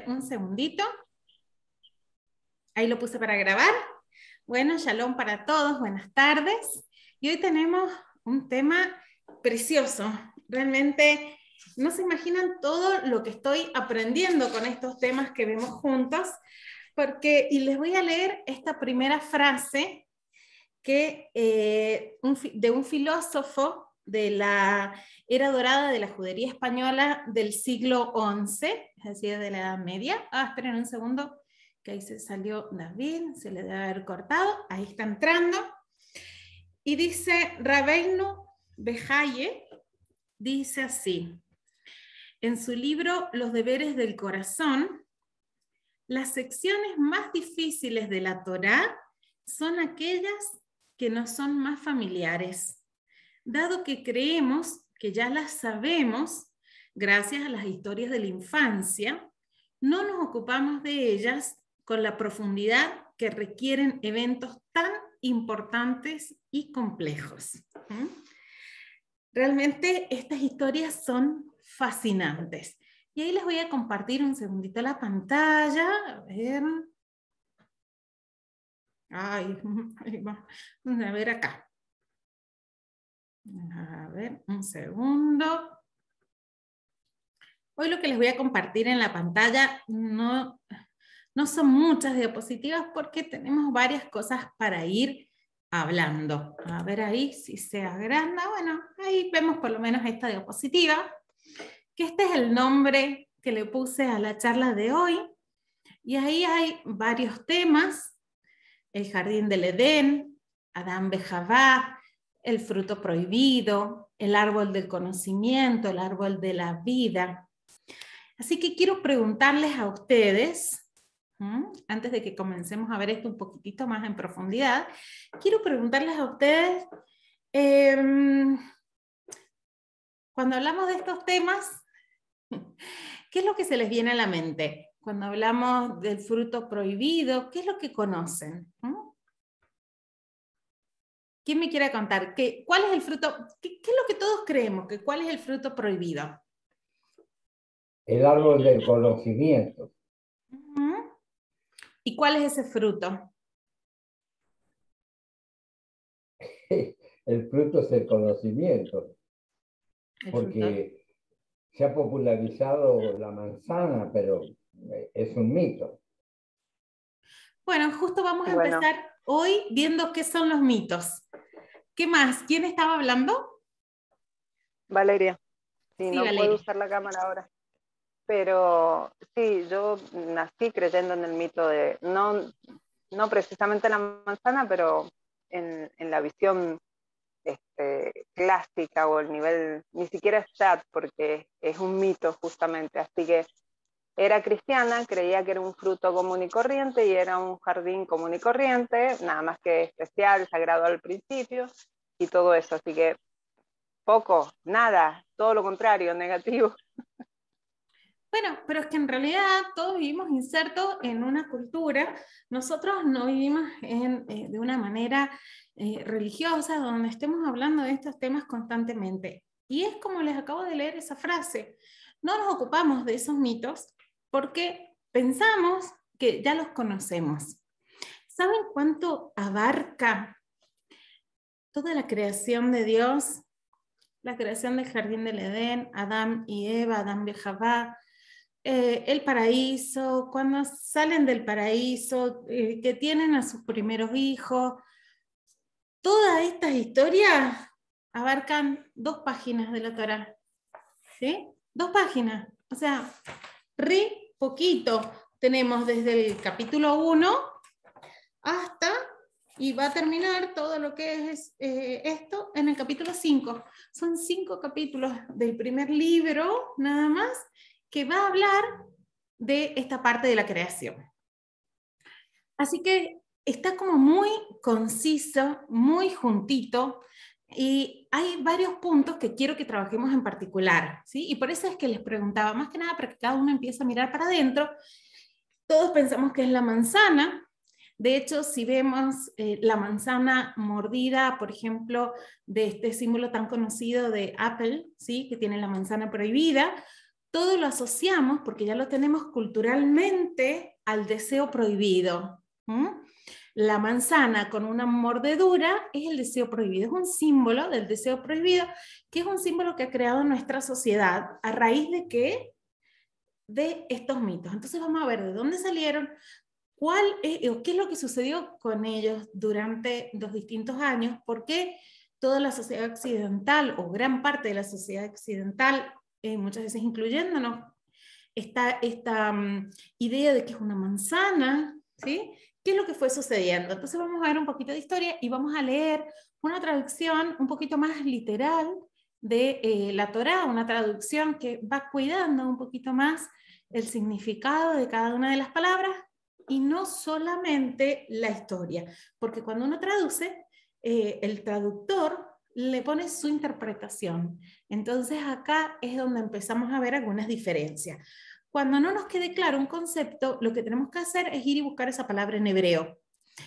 un segundito. Ahí lo puse para grabar. Bueno, shalom para todos, buenas tardes. Y hoy tenemos un tema precioso. Realmente no se imaginan todo lo que estoy aprendiendo con estos temas que vemos juntos, y les voy a leer esta primera frase que, de un filósofo de la era dorada de la judería española del siglo XI, es decir, de la Edad Media. Esperen un segundo, que ahí se salió David, se le debe haber cortado, ahí está entrando. Y dice Rabbeinu Behaye, dice así, en su libro Los deberes del corazón: las secciones más difíciles de la Torá son aquellas que nos son más familiares, dado que creemos que ya las sabemos gracias a las historias de la infancia, no nos ocupamos de ellas con la profundidad que requieren eventos tan importantes y complejos. Realmente estas historias son fascinantes. Y ahí les voy a compartir un segundito la pantalla. A ver. Ahí va. A ver acá. A ver, un segundo. Hoy lo que les voy a compartir en la pantalla no son muchas diapositivas porque tenemos varias cosas para ir hablando. A ver ahí si se agranda. Bueno, ahí vemos por lo menos esta diapositiva, que este es el nombre que le puse a la charla de hoy. Y ahí hay varios temas: el jardín del Edén, Adán Bejavá, el fruto prohibido, el árbol del conocimiento, el árbol de la vida. Así que quiero preguntarles a ustedes, antes de que comencemos a ver esto un poquitito más en profundidad, quiero preguntarles a ustedes, cuando hablamos de estos temas, ¿qué es lo que se les viene a la mente? Cuando hablamos del fruto prohibido, ¿qué es lo que conocen? ¿Quién me quiere contar? ¿Cuál es el fruto? ¿Qué es lo que todos creemos? ¿Cuál es el fruto prohibido? El árbol del conocimiento. ¿Y cuál es ese fruto? El fruto es el conocimiento. Porque se ha popularizado la manzana, pero es un mito. Bueno, justo vamos a empezar hoy viendo qué son los mitos. ¿Qué más? ¿Quién estaba hablando? Valeria. Sí, no Valeria. puedo usar la cámara ahora. Pero sí, yo nací creyendo en el mito de, no precisamente la manzana, pero en la visión clásica o el nivel, ni siquiera es chat, porque es un mito justamente. Así que era cristiana, creía que era un fruto común y corriente y era un jardín común y corriente, nada más que especial, sagrado al principio y todo eso. Así que poco, nada, todo lo contrario, negativo. Bueno, pero es que en realidad todos vivimos insertos en una cultura. Nosotros no vivimos de una manera religiosa donde estemos hablando de estos temas constantemente. Y es como les acabo de leer esa frase. No nos ocupamos de esos mitos porque pensamos que ya los conocemos. ¿Saben cuánto abarca toda la creación de Dios? La creación del jardín del Edén, Adán y Eva, Adán y Javá, el paraíso, cuando salen del paraíso, que tienen a sus primeros hijos. Todas estas historias abarcan 2 páginas de la Torá. ¿Sí? 2 páginas. O sea, re poquito. Tenemos desde el capítulo 1 hasta, y va a terminar todo lo que es esto en el capítulo 5. Son 5 capítulos del primer libro, nada más, que va a hablar de esta parte de la creación. Así que está como muy conciso, muy juntito, y hay varios puntos que quiero que trabajemos en particular, ¿sí? Y por eso es que les preguntaba, más que nada para que cada uno empiece a mirar para adentro. Todos pensamos que es la manzana. De hecho, si vemos la manzana mordida, por ejemplo, de este símbolo tan conocido de Apple, ¿sí? Que tiene la manzana prohibida, todo lo asociamos, porque ya lo tenemos culturalmente, al deseo prohibido. La manzana con una mordedura es el deseo prohibido, es un símbolo del deseo prohibido, que es un símbolo que ha creado nuestra sociedad. ¿A raíz de qué? De estos mitos. Entonces vamos a ver de dónde salieron, qué es lo que sucedió con ellos durante los distintos años, por qué toda la sociedad occidental, o gran parte de la sociedad occidental, muchas veces incluyéndonos, esta idea de que es una manzana, ¿sí? ¿Qué es lo que fue sucediendo? Entonces vamos a ver un poquito de historia y vamos a leer una traducción un poquito más literal de la Torá, una traducción que va cuidando un poquito más el significado de cada una de las palabras y no solamente la historia, porque cuando uno traduce, el traductor le pone su interpretación. Entonces acá es donde empezamos a ver algunas diferencias. Cuando no nos quede claro un concepto, lo que tenemos que hacer es ir y buscar esa palabra en hebreo.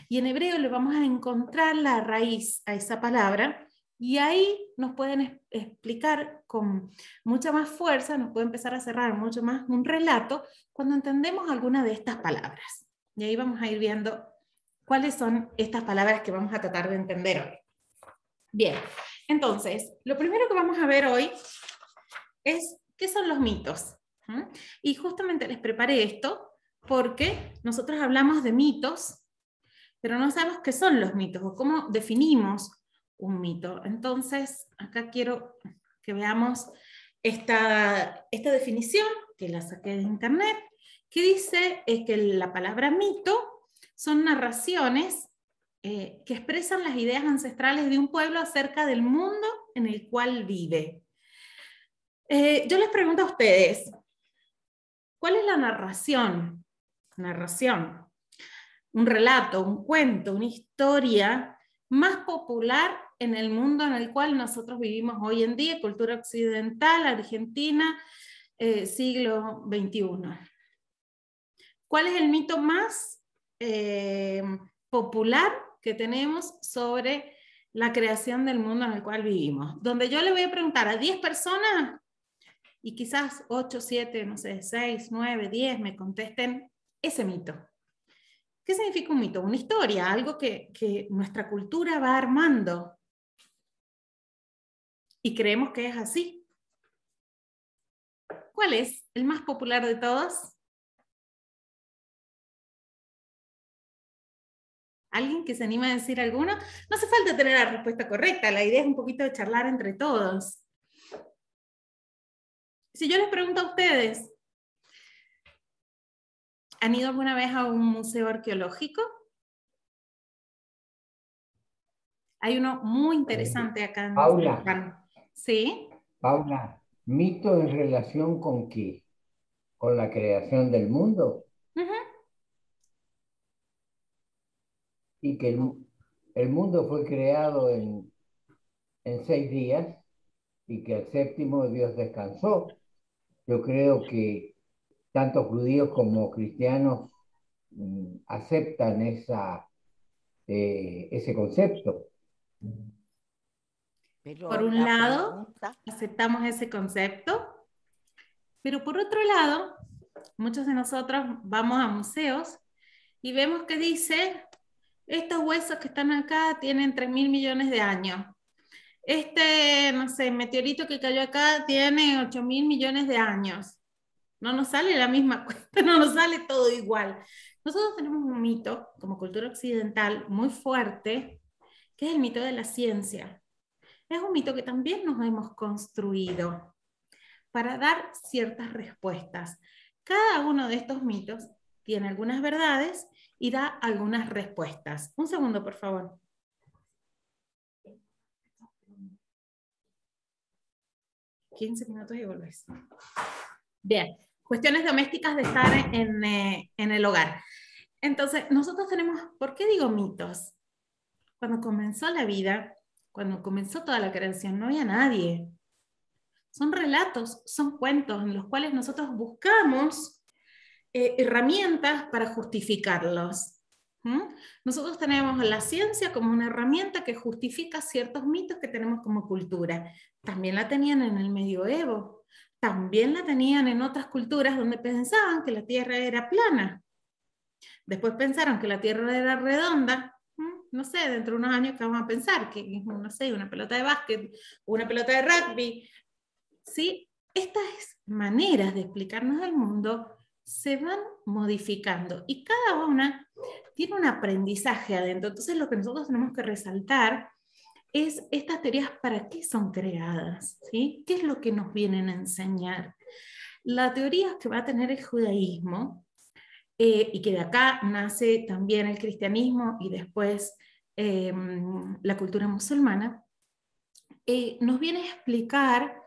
Y en hebreo le vamos a encontrar la raíz a esa palabra, y ahí nos pueden explicar con mucha más fuerza, nos puede empezar a cerrar mucho más un relato cuando entendemos alguna de estas palabras. Y ahí vamos a ir viendo cuáles son estas palabras que vamos a tratar de entender hoy. Bien, entonces, lo primero que vamos a ver hoy es qué son los mitos. Y justamente les preparé esto porque nosotros hablamos de mitos, pero no sabemos qué son los mitos o cómo definimos un mito. Entonces, acá quiero que veamos esta definición, que la saqué de internet, que dice que la palabra mito son narraciones que expresan las ideas ancestrales de un pueblo acerca del mundo en el cual vive. Yo les pregunto a ustedes, ¿cuál es la narración? Narración. Un relato, un cuento, una historia más popular en el mundo en el cual nosotros vivimos hoy en día, cultura occidental, Argentina, siglo XXI. ¿Cuál es el mito más popular que tenemos sobre la creación del mundo en el cual vivimos? Donde yo le voy a preguntar a 10 personas y quizás 8, 7, no sé, 6, 9, 10 me contesten ese mito. ¿Qué significa un mito? Una historia, algo que nuestra cultura va armando. Y creemos que es así. ¿Cuál es el más popular de todos? ¿Alguien que se anima a decir alguno? No hace falta tener la respuesta correcta, la idea es un poquito de charlar entre todos. Si yo les pregunto a ustedes, ¿han ido alguna vez a un museo arqueológico? Hay uno muy interesante acá en Paula. ¿Sí? Paula, ¿mito en relación con qué? ¿Con la creación del mundo? Y que el mundo fue creado en 6 días y que el séptimo Dios descansó. Yo creo que tanto judíos como cristianos aceptan ese concepto. Pero por un lado, aceptamos ese concepto, pero por otro lado, muchos de nosotros vamos a museos y vemos que dice, estos huesos que están acá tienen 3.000 millones de años. Este, no sé, meteorito que cayó acá tiene 8.000 millones de años. No nos sale la misma cuenta, no nos sale todo igual. Nosotros tenemos un mito, como cultura occidental, muy fuerte, que es el mito de la ciencia. Es un mito que también nos hemos construido para dar ciertas respuestas. Cada uno de estos mitos tiene algunas verdades y da algunas respuestas. Un segundo, por favor. $15 minutos y volvés. Bien, cuestiones domésticas de estar en el hogar. Entonces, nosotros tenemos, ¿por qué digo mitos? Cuando comenzó la vida, cuando comenzó toda la creación, no había nadie. Son relatos, son cuentos en los cuales nosotros buscamos herramientas para justificarlos. Nosotros tenemos la ciencia como una herramienta que justifica ciertos mitos que tenemos como cultura. También la tenían en el medioevo. también la tenían en otras culturas donde pensaban que la Tierra era plana. Después pensaron que la Tierra era redonda. No sé, dentro de unos años que vamos a pensar que, no sé, una pelota de básquet, una pelota de rugby. ¿Sí? Estas maneras de explicarnos el mundo se van modificando y cada una tiene un aprendizaje adentro. Entonces lo que nosotros tenemos que resaltar es estas teorías, ¿para qué son creadas? ¿Sí? ¿Qué es lo que nos vienen a enseñar? La teoría que va a tener el judaísmo, y que de acá nace también el cristianismo y después la cultura musulmana, nos viene a explicar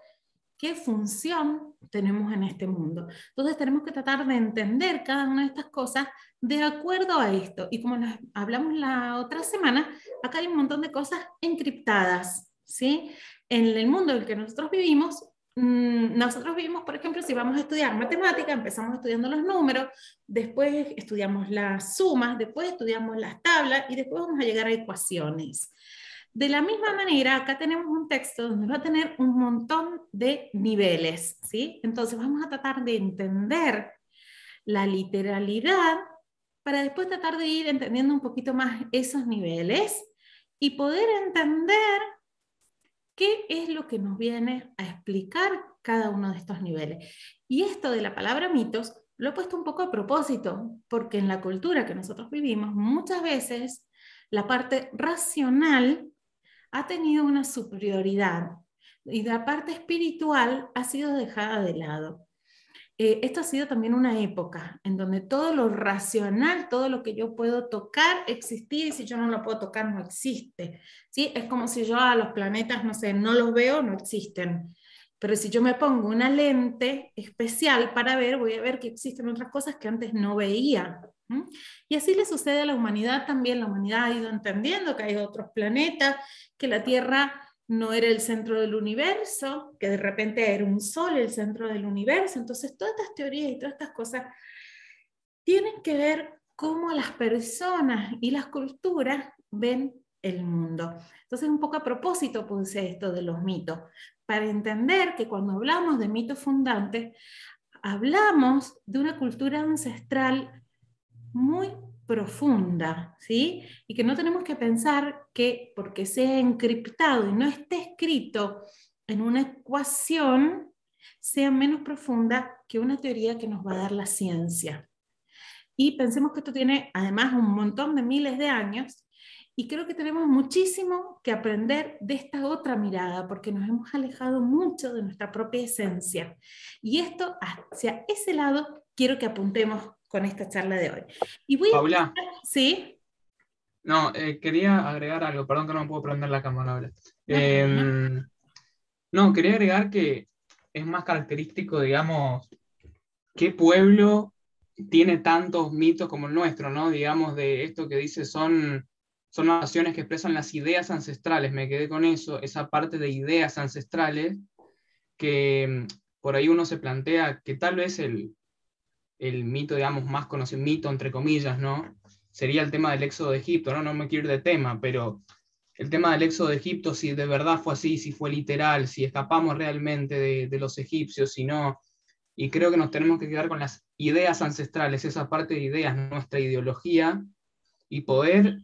qué función tenemos en este mundo. Entonces tenemos que tratar de entender cada una de estas cosas de acuerdo a esto. Y como hablamos la otra semana, acá hay un montón de cosas encriptadas, ¿sí? En el mundo en el que nosotros vivimos, por ejemplo, si vamos a estudiar matemática, empezamos estudiando los números, después estudiamos las sumas, después estudiamos las tablas y después vamos a llegar a ecuaciones. De la misma manera, acá tenemos un texto donde va a tener un montón de niveles, ¿sí? Entonces vamos a tratar de entender la literalidad para después tratar de ir entendiendo un poquito más esos niveles y poder entender qué es lo que nos viene a explicar cada uno de estos niveles. Y esto de la palabra mitos lo he puesto un poco a propósito, porque en la cultura que nosotros vivimos, muchas veces la parte racional ha tenido una superioridad y la parte espiritual ha sido dejada de lado. Esto ha sido también una época en donde todo lo racional, todo lo que yo puedo tocar, existir, y si yo no lo puedo tocar, no existe. ¿Sí? Es como si yo a los planetas, no sé, no los veo, no existen. Pero si yo me pongo una lente especial para ver, voy a ver que existen otras cosas que antes no veía. Y así le sucede a la humanidad también. La humanidad ha ido entendiendo que hay otros planetas, que la Tierra no era el centro del universo, que de repente era un sol el centro del universo. Entonces todas estas teorías y todas estas cosas tienen que ver cómo las personas y las culturas ven el mundo. Entonces un poco a propósito puse esto de los mitos, para entender que cuando hablamos de mitos fundantes, hablamos de una cultura ancestral muy profunda, ¿sí? Y que no tenemos que pensar que porque sea encriptado y no esté escrito en una ecuación, sea menos profunda que una teoría que nos va a dar la ciencia. Y pensemos que esto tiene además un montón de miles de años, y creo que tenemos muchísimo que aprender de esta otra mirada, porque nos hemos alejado mucho de nuestra propia esencia. Y esto, hacia ese lado, quiero que apuntemos con esta charla de hoy. Y voy Paula. ¿Sí? No, quería agregar algo, perdón que no me puedo prender la cámara ahora. No, quería agregar que es más característico, digamos, qué pueblo tiene tantos mitos como el nuestro, ¿no? Digamos, de esto que dice son naciones que expresan las ideas ancestrales, me quedé con eso, esa parte de ideas ancestrales, que por ahí uno se plantea que tal vez el mito, digamos, más conocido, mito entre comillas, ¿no? Sería el tema del éxodo de Egipto, ¿no? No me quiero ir de tema, pero el tema del éxodo de Egipto, si de verdad fue así, si fue literal, si escapamos realmente de los egipcios, si no. Y creo que nos tenemos que quedar con las ideas ancestrales, esa parte de ideas, nuestra ideología, y poder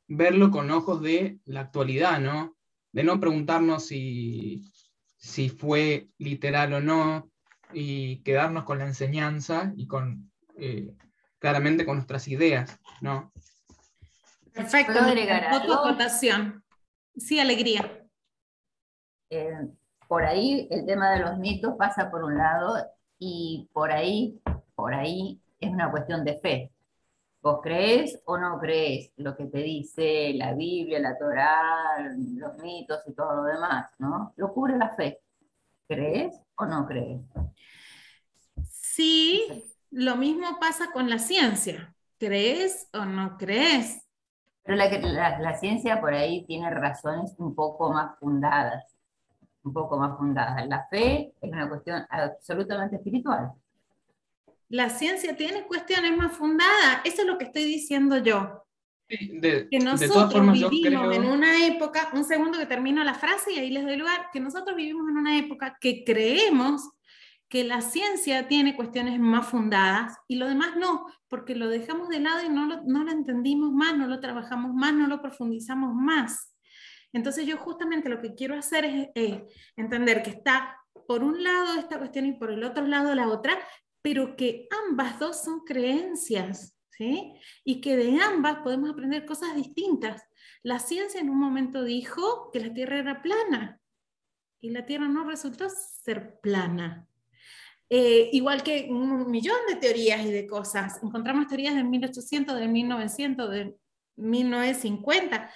verlo con ojos de la actualidad, ¿no? De no preguntarnos si fue literal o no, y quedarnos con la enseñanza y con claramente con nuestras ideas, ¿no? Perfecto. ¿Puedo agregar algo? Acotación. Sí, Alegría. Por ahí el tema de los mitos pasa por un lado y por ahí es una cuestión de fe. ¿Vos creés o no creés lo que te dice la Biblia, la Torá, los mitos y todo lo demás, ¿no? Lo cubre la fe. ¿Creés o no creés? Sí, lo mismo pasa con la ciencia. ¿Crees o no crees? Pero la ciencia por ahí tiene razones un poco más fundadas. La fe es una cuestión absolutamente espiritual. La ciencia tiene cuestiones más fundadas. Eso es lo que estoy diciendo yo. Sí, que de todas nosotros formas yo vivimos creo... en una época, un segundo que termino la frase y ahí les doy lugar, que nosotros vivimos en una época que creemos que la ciencia tiene cuestiones más fundadas y lo demás no, porque lo dejamos de lado y no lo entendimos más, no lo trabajamos más, no lo profundizamos más. Entonces yo justamente lo que quiero hacer es entender que está por un lado esta cuestión y por el otro lado la otra, pero que ambas dos son creencias, ¿sí? Y que de ambas podemos aprender cosas distintas. La ciencia en un momento dijo que la Tierra era plana y la Tierra no resultó ser plana. Igual que un millón de teorías y de cosas. Encontramos teorías de 1800, de 1900, de 1950.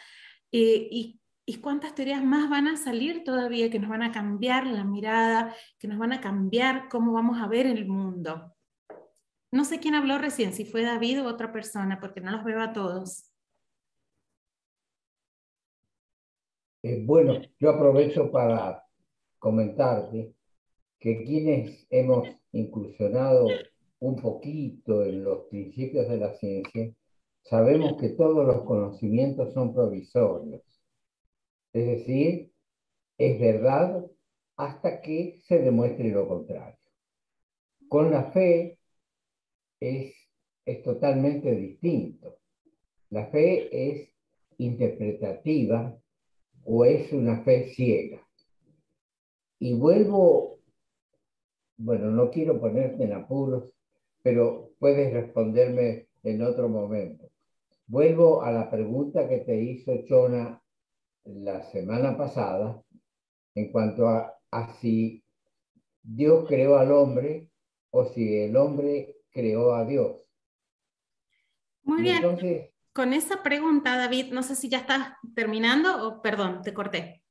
¿Y cuántas teorías más van a salir todavía que nos van a cambiar la mirada, que nos van a cambiar cómo vamos a ver el mundo? No sé quién habló recién, si fue David u otra persona, porque no los veo a todos. Bueno, yo aprovecho para comentarte que quienes hemos incursionado un poquito en los principios de la ciencia, sabemos que todos los conocimientos son provisorios. Es decir, es verdad hasta que se demuestre lo contrario. Con la fe es, es totalmente distinto. La fe es interpretativa o es una fe ciega. Y vuelvo, bueno, no quiero ponerte en apuros, pero puedes responderme en otro momento. Vuelvo a la pregunta que te hizo Chona la semana pasada en cuanto a si Dios creó al hombre o si el hombre creó a Dios. Muy Y bien. entonces, Con esa pregunta, David, no sé si ya estás terminando o, perdón, te corté.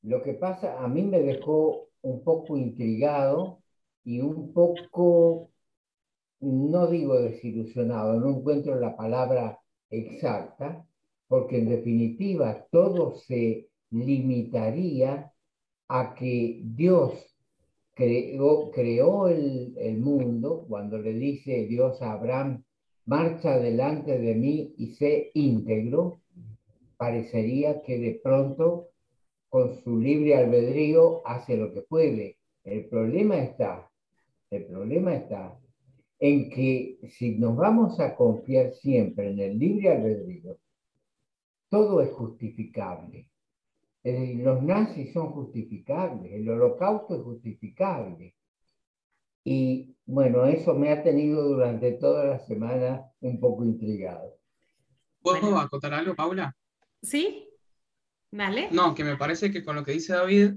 lo que pasa a mí me dejó un poco intrigado y un poco, no digo desilusionado, no encuentro la palabra exacta, porque en definitiva todo se limitaría a que Dios creó el mundo cuando le dice Dios a Abraham, marcha delante de mí y sé íntegro. Parecería que de pronto con su libre albedrío hace lo que puede. El problema está en que si nos vamos a confiar siempre en el libre albedrío, todo es justificable. Es decir, los nazis son justificables, el holocausto es justificable. Y bueno, eso me ha tenido durante toda la semana un poco intrigado. ¿Puedo Bueno. acotar algo, Paula? ¿Sí? Dale. No, que me parece que con lo que dice David,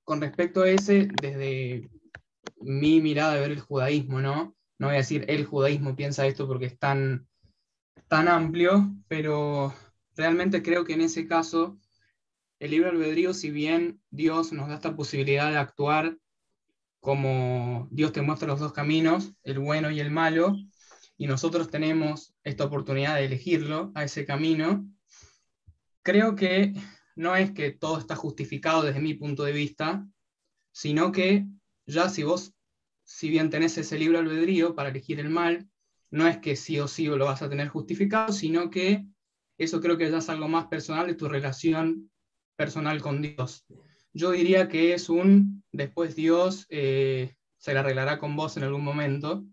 con respecto a ese, desde mi mirada de ver el judaísmo, ¿no? No voy a decir el judaísmo piensa esto porque es tan amplio, pero realmente creo que en ese caso el libre albedrío, si bien Dios nos da esta posibilidad de actuar como Dios te muestra los dos caminos, el bueno y el malo, y nosotros tenemos esta oportunidad de elegirlo a ese camino, creo que no es que todo está justificado desde mi punto de vista, sino que ya si bien tenés ese libre albedrío para elegir el mal, no es que sí o sí lo vas a tener justificado, sino que eso creo que ya es algo más personal de tu relación personal con Dios. Yo diría que es después Dios se la arreglará con vos en algún momento,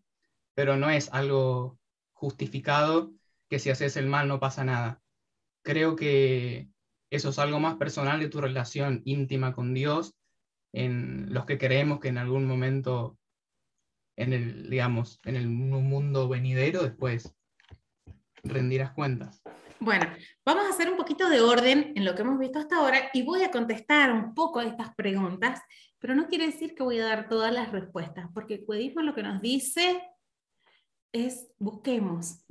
pero no es algo justificado que si haces el mal no pasa nada. Creo que eso es algo más personal de tu relación íntima con Dios, en los que creemos que en algún momento digamos, en el mundo venidero después rendirás cuentas. Bueno, vamos a hacer un poquito de orden en lo que hemos visto hasta ahora y voy a contestar un poco a estas preguntas, pero no quiere decir que voy a dar todas las respuestas, porque el budismo lo que nos dice es busquemos,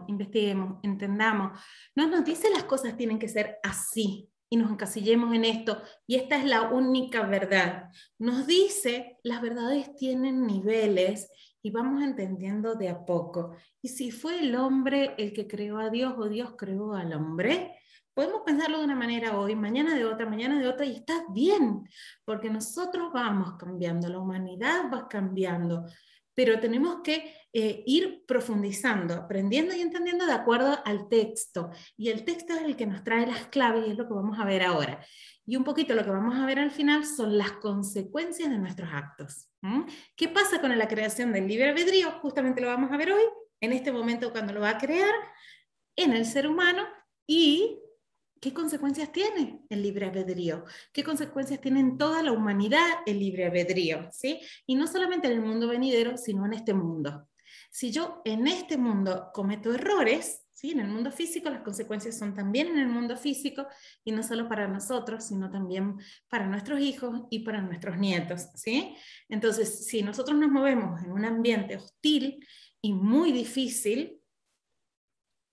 investiguemos, entendamos. No nos dice las cosas tienen que ser así y nos encasillemos en esto y esta es la única verdad. Nos dice las verdades tienen niveles y vamos entendiendo de a poco. Y si fue el hombre el que creó a Dios o Dios creó al hombre, podemos pensarlo de una manera hoy, mañana de otra y está bien, porque nosotros vamos cambiando, la humanidad va cambiando. pero tenemos que ir profundizando, aprendiendo y entendiendo de acuerdo al texto. Y el texto es el que nos trae las claves y es lo que vamos a ver ahora. Y un poquito lo que vamos a ver al final son las consecuencias de nuestros actos. ¿Qué pasa con la creación del libre albedrío? Justamente lo vamos a ver hoy, en este momento cuando lo va a crear, en el ser humano, y ¿qué consecuencias tiene el libre albedrío? ¿Qué consecuencias tiene en toda la humanidad el libre albedrío? ¿Sí? Y no solamente en el mundo venidero, sino en este mundo. Si yo en este mundo cometo errores, ¿sí? En el mundo físico, las consecuencias son también en el mundo físico, y no solo para nosotros, sino también para nuestros hijos y para nuestros nietos, ¿sí? Entonces, si nosotros nos movemos en un ambiente hostil y muy difícil,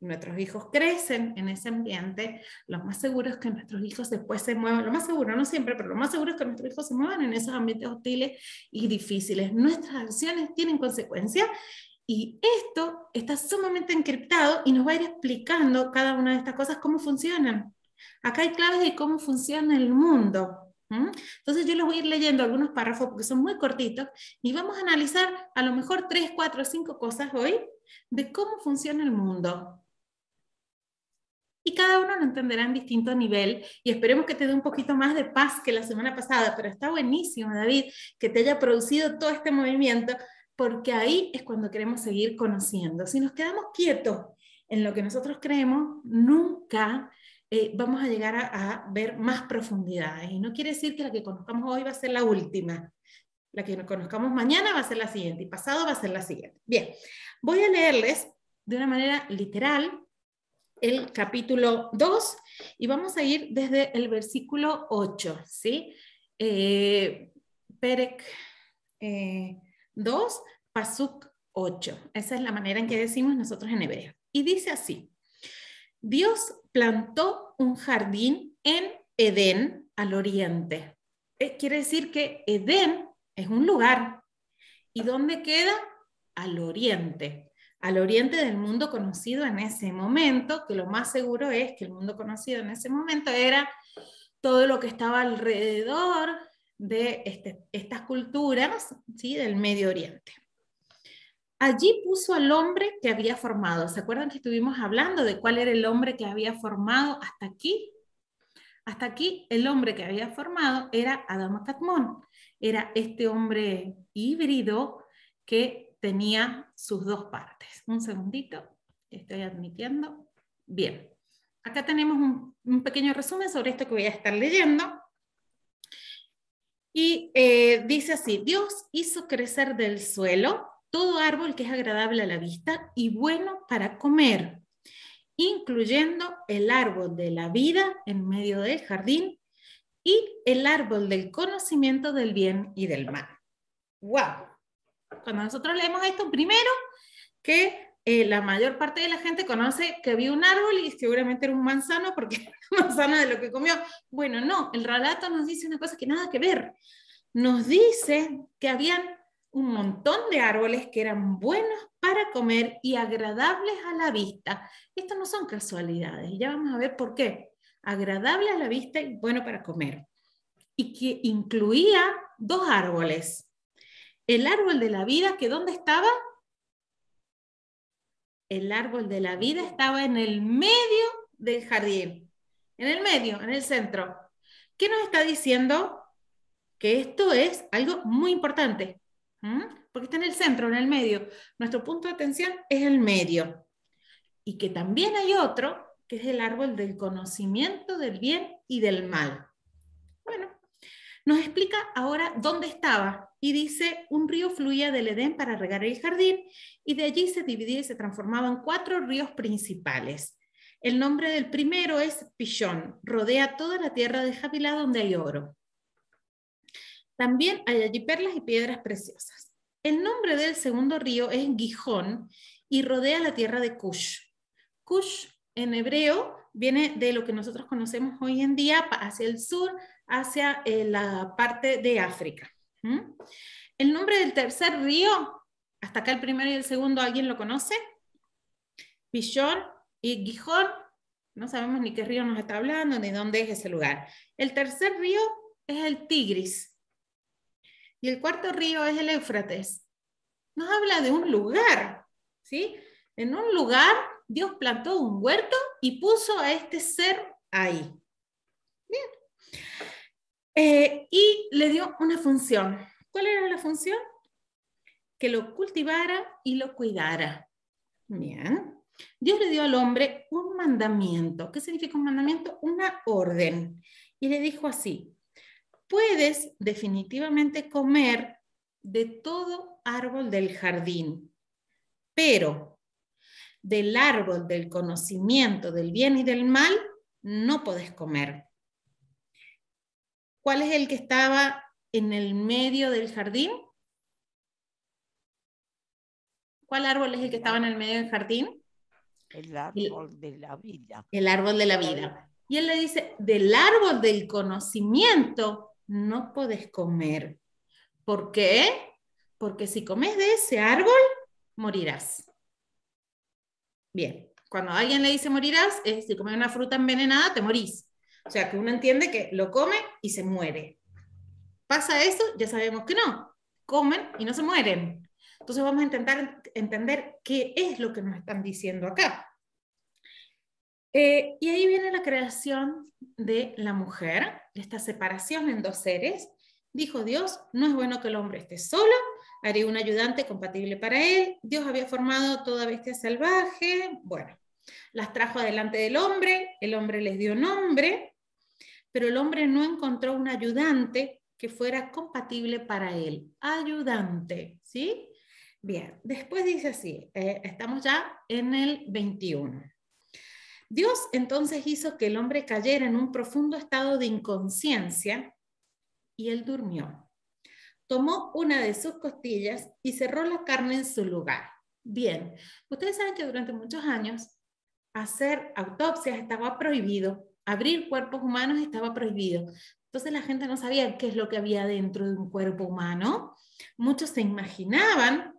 nuestros hijos crecen en ese ambiente, lo más seguro es que nuestros hijos después se muevan, lo más seguro, no siempre, pero lo más seguro es que nuestros hijos se muevan en esos ambientes hostiles y difíciles. Nuestras acciones tienen consecuencias, y esto está sumamente encriptado y nos va a ir explicando cada una de estas cosas cómo funcionan. Acá hay claves de cómo funciona el mundo. Entonces yo les voy a ir leyendo algunos párrafos porque son muy cortitos, y vamos a analizar a lo mejor 3, 4, 5 cosas hoy de cómo funciona el mundo. Y cada uno lo entenderá en distinto nivel, y esperemos que te dé un poquito más de paz que la semana pasada, pero está buenísimo, David, que te haya producido todo este movimiento, porque ahí es cuando queremos seguir conociendo. Si nos quedamos quietos en lo que nosotros creemos, nunca vamos a llegar a ver más profundidades, y no quiere decir que la que conozcamos hoy va a ser la última. La que conozcamos mañana va a ser la siguiente, y pasado va a ser la siguiente. Bien, voy a leerles de una manera literal el capítulo 2, y vamos a ir desde el versículo 8, ¿sí? Perek 2, Pasuk 8. Esa es la manera en que decimos nosotros en hebreo. Y dice así: Dios plantó un jardín en Edén, al oriente. Quiere decir que Edén es un lugar. ¿Y dónde queda? Al oriente del mundo conocido en ese momento, que lo más seguro es que el mundo conocido en ese momento era todo lo que estaba alrededor de estas culturas, ¿sí? Del Medio Oriente. Allí puso al hombre que había formado. ¿Se acuerdan que estuvimos hablando de cuál era el hombre que había formado hasta aquí? Hasta aquí el hombre que había formado era Adán Catmón. Era este hombre híbrido que tenía sus dos partes. Un segundito, estoy admitiendo. Bien, acá tenemos un pequeño resumen sobre esto que voy a estar leyendo. Y dice así: Dios hizo crecer del suelo todo árbol que es agradable a la vista y bueno para comer, incluyendo el árbol de la vida en medio del jardín y el árbol del conocimiento del bien y del mal. ¡Wow! Cuando nosotros leemos esto, primero que la mayor parte de la gente conoce que había un árbol y seguramente era un manzano porque era manzana de lo que comió. Bueno, no, el relato nos dice una cosa que nada que ver. Nos dice que habían un montón de árboles que eran buenos para comer y agradables a la vista. Esto no son casualidades, y ya vamos a ver por qué. Agradable a la vista y bueno para comer. Y que incluía dos árboles. El árbol de la vida, que ¿dónde estaba? El árbol de la vida estaba en el medio del jardín. En el medio, en el centro. ¿Qué nos está diciendo? Que esto es algo muy importante. Porque está en el centro, en el medio. Nuestro punto de atención es el medio. Y que también hay otro, que es el árbol del conocimiento del bien y del mal. Bueno, nos explica ahora dónde estaba. Y dice: un río fluía del Edén para regar el jardín, y de allí se dividía y se transformaba en 4 ríos principales. El nombre del primero es Pishón. Rodea toda la tierra de Javilá donde hay oro. También hay allí perlas y piedras preciosas. El nombre del segundo río es Gijón y rodea la tierra de Cush. Cush en hebreo viene de lo que nosotros conocemos hoy en día hacia el sur, hacia la parte de África. El nombre del tercer río, hasta acá el primero y el segundo, ¿alguien lo conoce? Pishón y Gijón, no sabemos ni qué río nos está hablando, ni dónde es ese lugar. El tercer río es el Tigris. Y el cuarto río es el Éufrates. nos habla de un lugar, ¿sí? En un lugar Dios plantó un huerto y puso a este ser ahí. Bien. Y le dio una función. ¿Cuál era la función? Que lo cultivara y lo cuidara. Bien. Dios le dio al hombre un mandamiento. ¿Qué significa un mandamiento? Una orden. Y le dijo así: puedes definitivamente comer de todo árbol del jardín, pero del árbol del conocimiento del bien y del mal no podés comer. ¿Cuál es el que estaba en el medio del jardín? ¿Cuál árbol es el que estaba en el medio del jardín? El árbol de la vida. El árbol de la vida. Y él le dice, del árbol del conocimiento no podés comer. ¿Por qué? Porque si comes de ese árbol, morirás. Bien, cuando alguien le dice morirás, es si comes una fruta envenenada, te morís. O sea, que uno entiende que lo come y se muere. ¿Pasa eso? Ya sabemos que no. Comen y no se mueren. Entonces vamos a intentar entender qué es lo que nos están diciendo acá. Y ahí viene la creación de la mujer, esta separación en dos seres. Dijo Dios, no es bueno que el hombre esté solo, haré un ayudante compatible para él. Dios había formado toda bestia salvaje, bueno, las trajo delante del hombre, el hombre les dio nombre, pero el hombre no encontró un ayudante que fuera compatible para él. Ayudante, ¿sí? Bien, después dice así, estamos ya en el 21. Dios entonces hizo que el hombre cayera en un profundo estado de inconsciencia y él durmió. Tomó una de sus costillas y cerró la carne en su lugar. Bien, ustedes saben que durante muchos años hacer autopsias estaba prohibido, abrir cuerpos humanos estaba prohibido. Entonces la gente no sabía qué es lo que había dentro de un cuerpo humano. Muchos se imaginaban.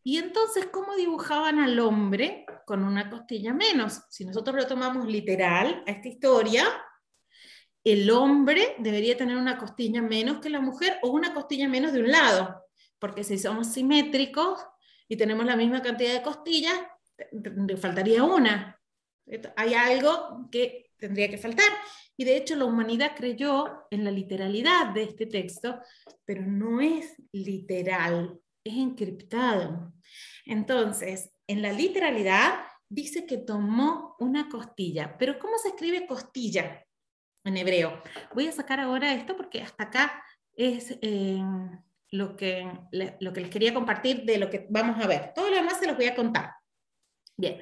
Y entonces, ¿cómo dibujaban al hombre con una costilla menos? Si nosotros lo tomamos literal a esta historia, el hombre debería tener una costilla menos que la mujer o una costilla menos de un lado, porque si somos simétricos y tenemos la misma cantidad de costillas, le faltaría una. Hay algo que tendría que faltar. Y de hecho la humanidad creyó en la literalidad de este texto, pero no es literal, es encriptado. Entonces, en la literalidad dice que tomó una costilla, pero ¿cómo se escribe costilla en hebreo? Voy a sacar ahora esto porque hasta acá es lo que les quería compartir de lo que vamos a ver. Todo lo demás se los voy a contar. Bien,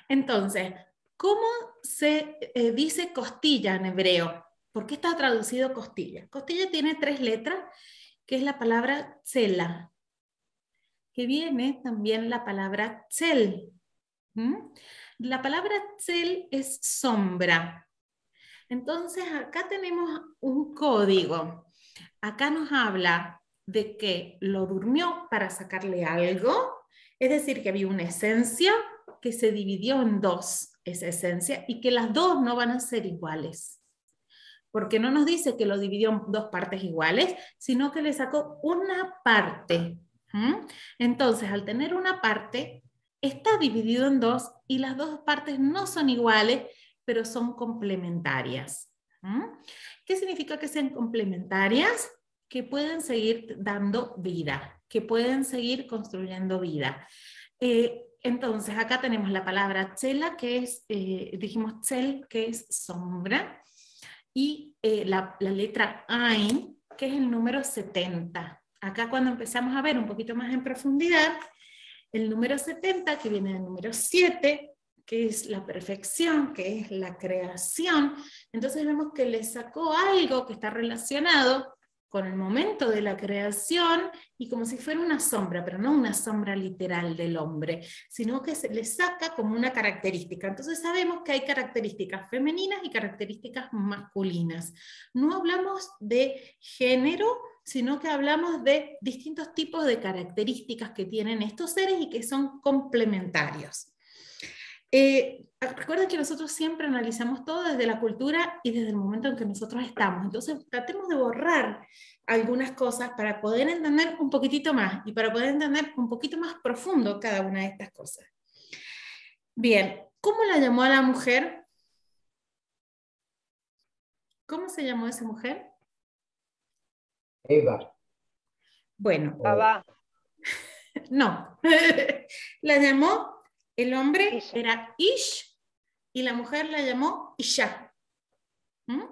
entonces, ¿cómo se dice costilla en hebreo? ¿Por qué está traducido costilla? Costilla tiene 3 letras, que es la palabra tzela, que viene también la palabra tzel. La palabra tzel es sombra. Entonces acá tenemos un código. Acá nos habla de que lo durmió para sacarle algo, es decir, que había una esencia que se dividió en dos, esa esencia, y que las dos no van a ser iguales. Porque no nos dice que lo dividió en 2 partes iguales, sino que le sacó una parte. Entonces, al tener una parte, está dividido en 2 y las 2 partes no son iguales, pero son complementarias. ¿Qué significa que sean complementarias? Que pueden seguir dando vida, que pueden seguir construyendo vida. Entonces, acá tenemos la palabra tzela, que es, dijimos tzel, que es sombra, y la letra Ain, que es el número 70. Acá cuando empezamos a ver un poquito más en profundidad, el número 70, que viene del número 7, que es la perfección, que es la creación, entonces vemos que le sacó algo que está relacionado con el momento de la creación y como si fuera una sombra, pero no una sombra literal del hombre, sino que se le saca como una característica. Entonces sabemos que hay características femeninas y características masculinas. No hablamos de género, sino que hablamos de distintos tipos de características que tienen estos seres y que son complementarios. Recuerden que nosotros siempre analizamos todo desde la cultura y desde el momento en que nosotros estamos. Entonces, tratemos de borrar algunas cosas para poder entender un poquitito más y para poder entender un poquito más profundo cada una de estas cosas. Bien, ¿cómo la llamó a la mujer? ¿Cómo se llamó esa mujer? Eva. Bueno, Abba. no. La llamó, el hombre Isha. era Ish y la mujer la llamó Isha. ¿Mm?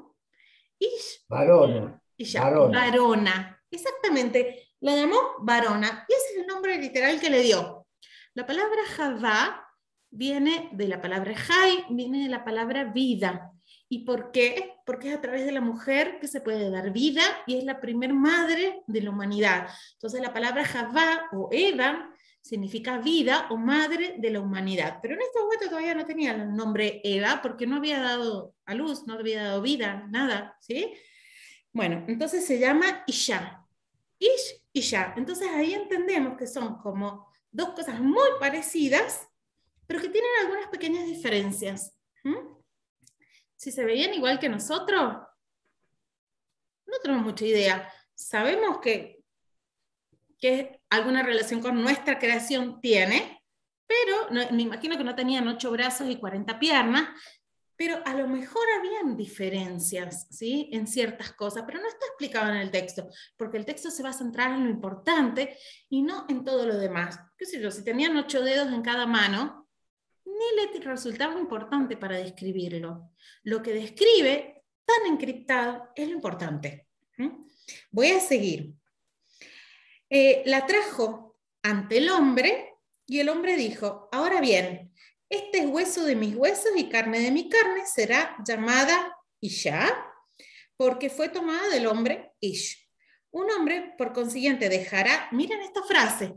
Ish, Varona. Isha, Varona. varona. Exactamente, la llamó varona. Y ese es el nombre literal que le dio. La palabra Javá viene de la palabra Jai, viene de la palabra vida. ¿Y por qué? Porque es a través de la mujer que se puede dar vida y es la primer madre de la humanidad. Entonces la palabra Javá o Eva significa vida o madre de la humanidad. Pero en este momento todavía no tenía el nombre Eva porque no había dado a luz, no había dado vida, nada, ¿sí? Bueno, entonces se llama Isha. Ish, Isha. Entonces ahí entendemos que son como dos cosas muy parecidas, pero que tienen algunas pequeñas diferencias. Si se veían igual que nosotros, no tenemos mucha idea. Sabemos que alguna relación con nuestra creación tiene, pero me imagino que no tenían 8 brazos y 40 piernas, pero a lo mejor habían diferencias, ¿sí? En ciertas cosas, pero no está explicado en el texto, porque el texto se va a centrar en lo importante y no en todo lo demás. ¿Qué sé yo? Si tenían 8 dedos en cada mano, ni le resultaba importante para describirlo. Lo que describe, tan encriptado, es lo importante. Voy a seguir. La trajo ante el hombre y el hombre dijo, ahora bien, este es hueso de mis huesos y carne de mi carne, será llamada Isha, porque fue tomada del hombre Ish. Un hombre, por consiguiente, dejará, miren esta frase,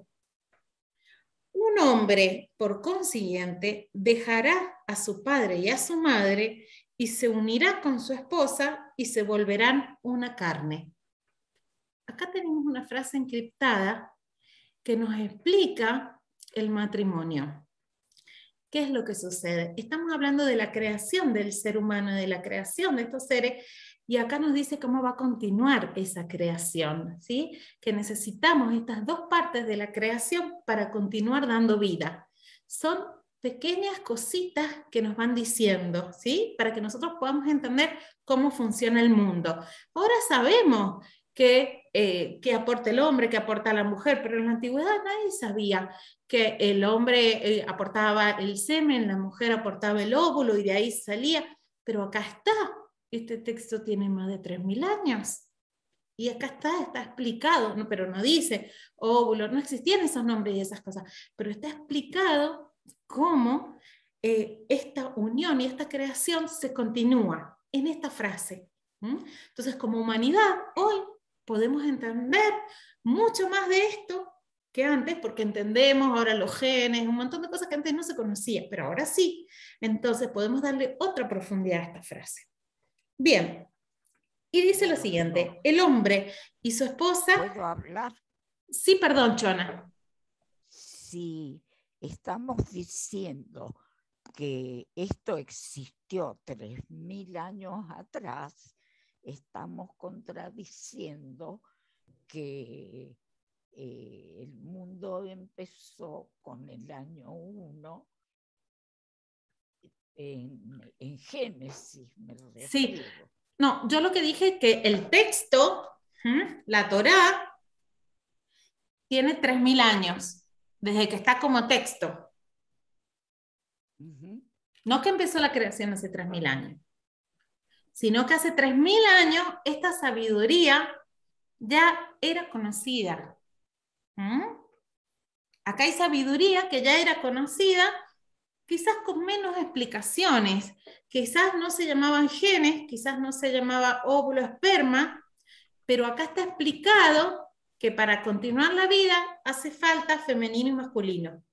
un hombre, por consiguiente, dejará a su padre y a su madre y se unirá con su esposa y se volverán una carne. Acá tenemos una frase encriptada que nos explica el matrimonio. ¿Qué es lo que sucede? Estamos hablando de la creación del ser humano, de la creación de estos seres, y acá nos dice cómo va a continuar esa creación, ¿sí? Que necesitamos estas dos partes de la creación para continuar dando vida. Son pequeñas cositas que nos van diciendo, ¿sí? Para que nosotros podamos entender cómo funciona el mundo. Ahora sabemos que aporta el hombre, que aporta la mujer, pero en la antigüedad nadie sabía que el hombre aportaba el semen, la mujer aportaba el óvulo y de ahí salía, pero acá está, este texto tiene más de 3000 años y acá está explicado, no, pero no dice óvulo, no existían esos nombres y esas cosas, pero está explicado cómo esta unión y esta creación se continúa en esta frase. Entonces, como humanidad, hoy podemos entender mucho más de esto que antes, porque entendemos ahora los genes, un montón de cosas que antes no se conocía, pero ahora sí. Entonces podemos darle otra profundidad a esta frase. Bien, y dice lo siguiente, el hombre y su esposa... ¿Puedo hablar? Sí, perdón, Chona. Si estamos diciendo que esto existió 3000 años atrás, estamos contradiciendo que el mundo empezó con el año 1 en Génesis, me refiero. Sí, no, yo lo que dije es que el texto, la Torá, tiene 3000 años, desde que está como texto. No que empezó la creación hace 3000 años, sino que hace 3000 años esta sabiduría ya era conocida. Acá hay sabiduría que ya era conocida, quizás con menos explicaciones. Quizás no se llamaban genes, quizás no se llamaba óvulo, esperma, pero acá está explicado que para continuar la vida hace falta femenino y masculino.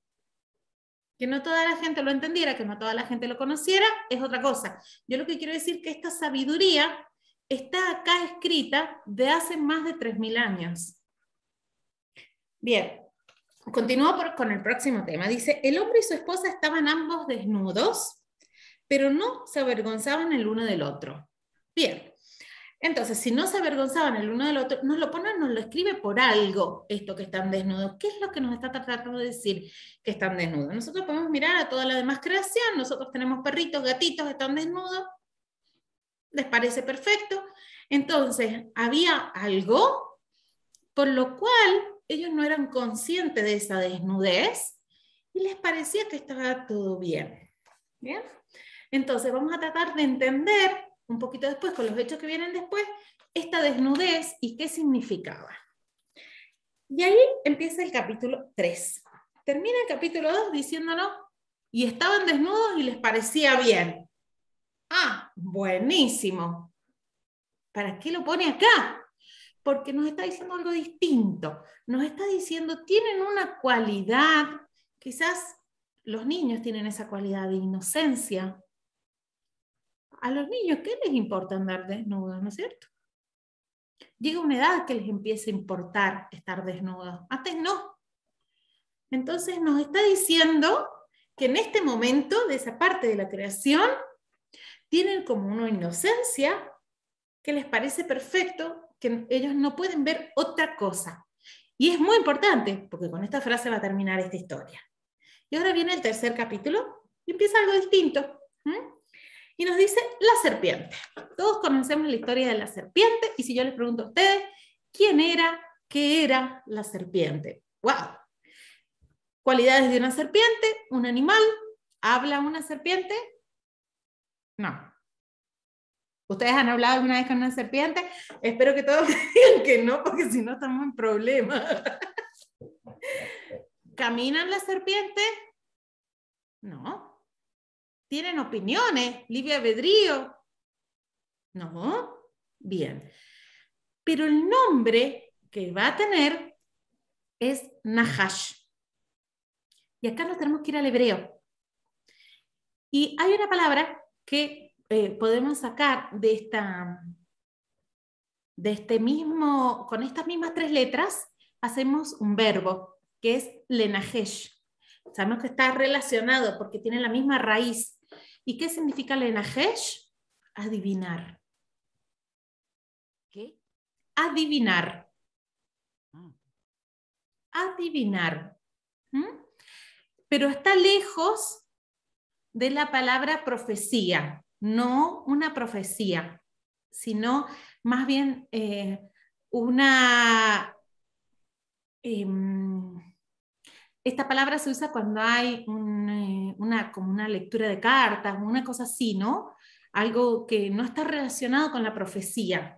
Que no toda la gente lo entendiera, que no toda la gente lo conociera, es otra cosa. Yo lo que quiero decir es que esta sabiduría está acá escrita de hace más de 3000 años. Bien, continúo con el próximo tema. Dice, el hombre y su esposa estaban ambos desnudos, pero no se avergonzaban el uno del otro. Bien, entonces, si no se avergonzaban el uno del otro, nos lo escribe por algo, esto que están desnudos. ¿Qué es lo que nos está tratando de decir que están desnudos? Nosotros podemos mirar a toda la demás creación, nosotros tenemos perritos, gatitos, están desnudos, les parece perfecto. Entonces, había algo por lo cual ellos no eran conscientes de esa desnudez y les parecía que estaba todo bien. ¿Bien? Entonces, vamos a tratar de entender un poquito después, con los hechos que vienen después, esta desnudez y qué significaba. Y ahí empieza el capítulo 3. Termina el capítulo 2 diciéndonos, y estaban desnudos y les parecía bien. Ah, buenísimo. ¿Para qué lo pone acá? Porque nos está diciendo algo distinto. Nos está diciendo, tienen una cualidad, quizás los niños tienen esa cualidad de inocencia. A los niños, ¿qué les importa andar desnudos, no es cierto? Llega una edad que les empieza a importar estar desnudos. Antes no. Entonces nos está diciendo que en este momento, de esa parte de la creación, tienen como una inocencia que les parece perfecto, que ellos no pueden ver otra cosa. Y es muy importante, porque con esta frase va a terminar esta historia. Y ahora viene el tercer capítulo y empieza algo distinto. Y nos dice la serpiente. Todos conocemos la historia de la serpiente, y si yo les pregunto a ustedes, ¿quién era, qué era la serpiente? ¡Wow! ¿Cualidades de una serpiente? ¿Un animal? ¿Habla una serpiente? No. ¿Ustedes han hablado alguna vez con una serpiente? Espero que todos digan que no, porque si no estamos en problemas. ¿Caminan las serpientes? No. ¿Tienen opiniones? ¿Libre albedrío? No. Bien. Pero el nombre que va a tener es Nahash. Y acá nos tenemos que ir al hebreo. Y hay una palabra que podemos sacar de este mismo, con estas mismas 3 letras, hacemos un verbo, que es lenajesh. Sabemos que está relacionado porque tiene la misma raíz. ¿Y qué significa lenajesh? Adivinar. ¿Qué? Adivinar. Adivinar. Pero está lejos de la palabra profecía. No una profecía, sino más bien esta palabra se usa cuando hay como una lectura de cartas, una cosa así, ¿no? Algo que no está relacionado con la profecía,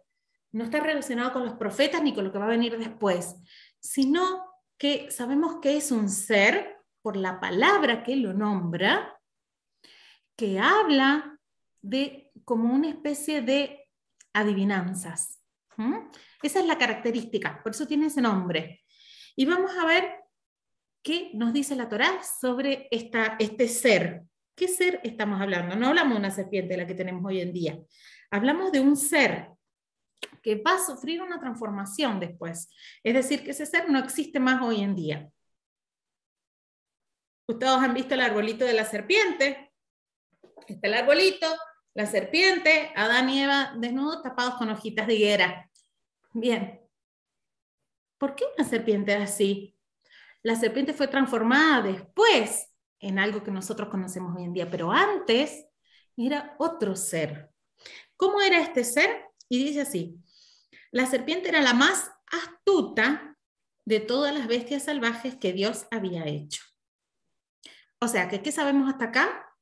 no está relacionado con los profetas ni con lo que va a venir después, sino que sabemos que es un ser, por la palabra que lo nombra, que habla de como una especie de adivinanzas. Esa es la característica, por eso tiene ese nombre. Y vamos a ver qué nos dice la Torá sobre este ser. ¿Qué ser estamos hablando? No hablamos de una serpiente, la que tenemos hoy en día. Hablamos de un ser que va a sufrir una transformación después. Es decir, que ese ser no existe más hoy en día. Ustedes han visto el arbolito de la serpiente. Está el arbolito, la serpiente, Adán y Eva desnudos, tapados con hojitas de higuera. Bien. ¿Por qué una serpiente es así? La serpiente fue transformada después en algo que nosotros conocemos hoy en día, pero antes era otro ser. ¿Cómo era este ser? Y dice así: la serpiente era la más astuta de todas las bestias salvajes que Dios había hecho. O sea, ¿qué sabemos hasta acá?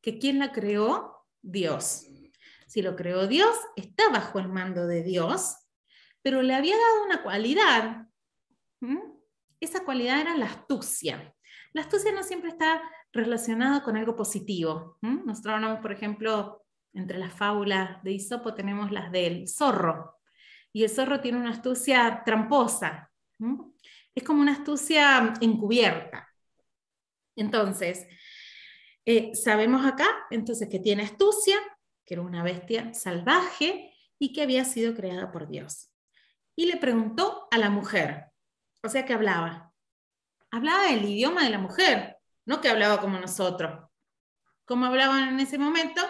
Que ¿quién la creó? Dios. Si lo creó Dios, está bajo el mando de Dios, pero le había dado una cualidad. Esa cualidad era la astucia. La astucia no siempre está relacionada con algo positivo. Nosotros hablamos, por ejemplo, entre las fábulas de Esopo tenemos las del zorro. Y el zorro tiene una astucia tramposa. Es como una astucia encubierta. Entonces, sabemos acá entonces que tiene astucia, que era una bestia salvaje y que había sido creada por Dios. Y le preguntó a la mujer, o sea que hablaba. hablaba el idioma de la mujer, no que hablaba como nosotros. ¿Cómo hablaban en ese momento?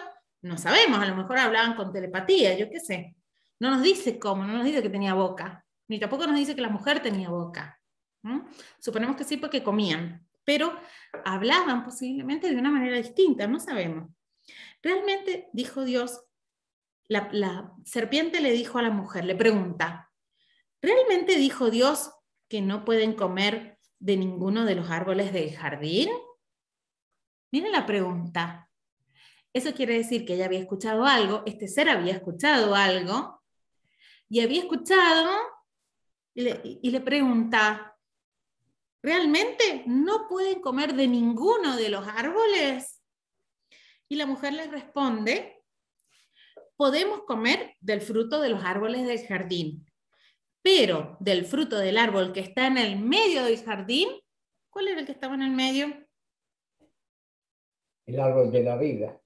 No sabemos, a lo mejor hablaban con telepatía, yo qué sé. No nos dice cómo, no nos dice que tenía boca, ni tampoco nos dice que la mujer tenía boca. Suponemos que sí porque comían, pero hablaban posiblemente de una manera distinta, no sabemos. Realmente, dijo Dios, la serpiente le dijo a la mujer, le pregunta, ¿realmente dijo Dios que no pueden comer de ninguno de los árboles del jardín? Miren la pregunta. Eso quiere decir que ella había escuchado algo, este ser había escuchado algo, y había escuchado, y le pregunta, ¿realmente no pueden comer de ninguno de los árboles? Y la mujer le responde, podemos comer del fruto de los árboles del jardín, pero del fruto del árbol que está en el medio del jardín, ¿cuál era el que estaba en el medio? El árbol de la vida.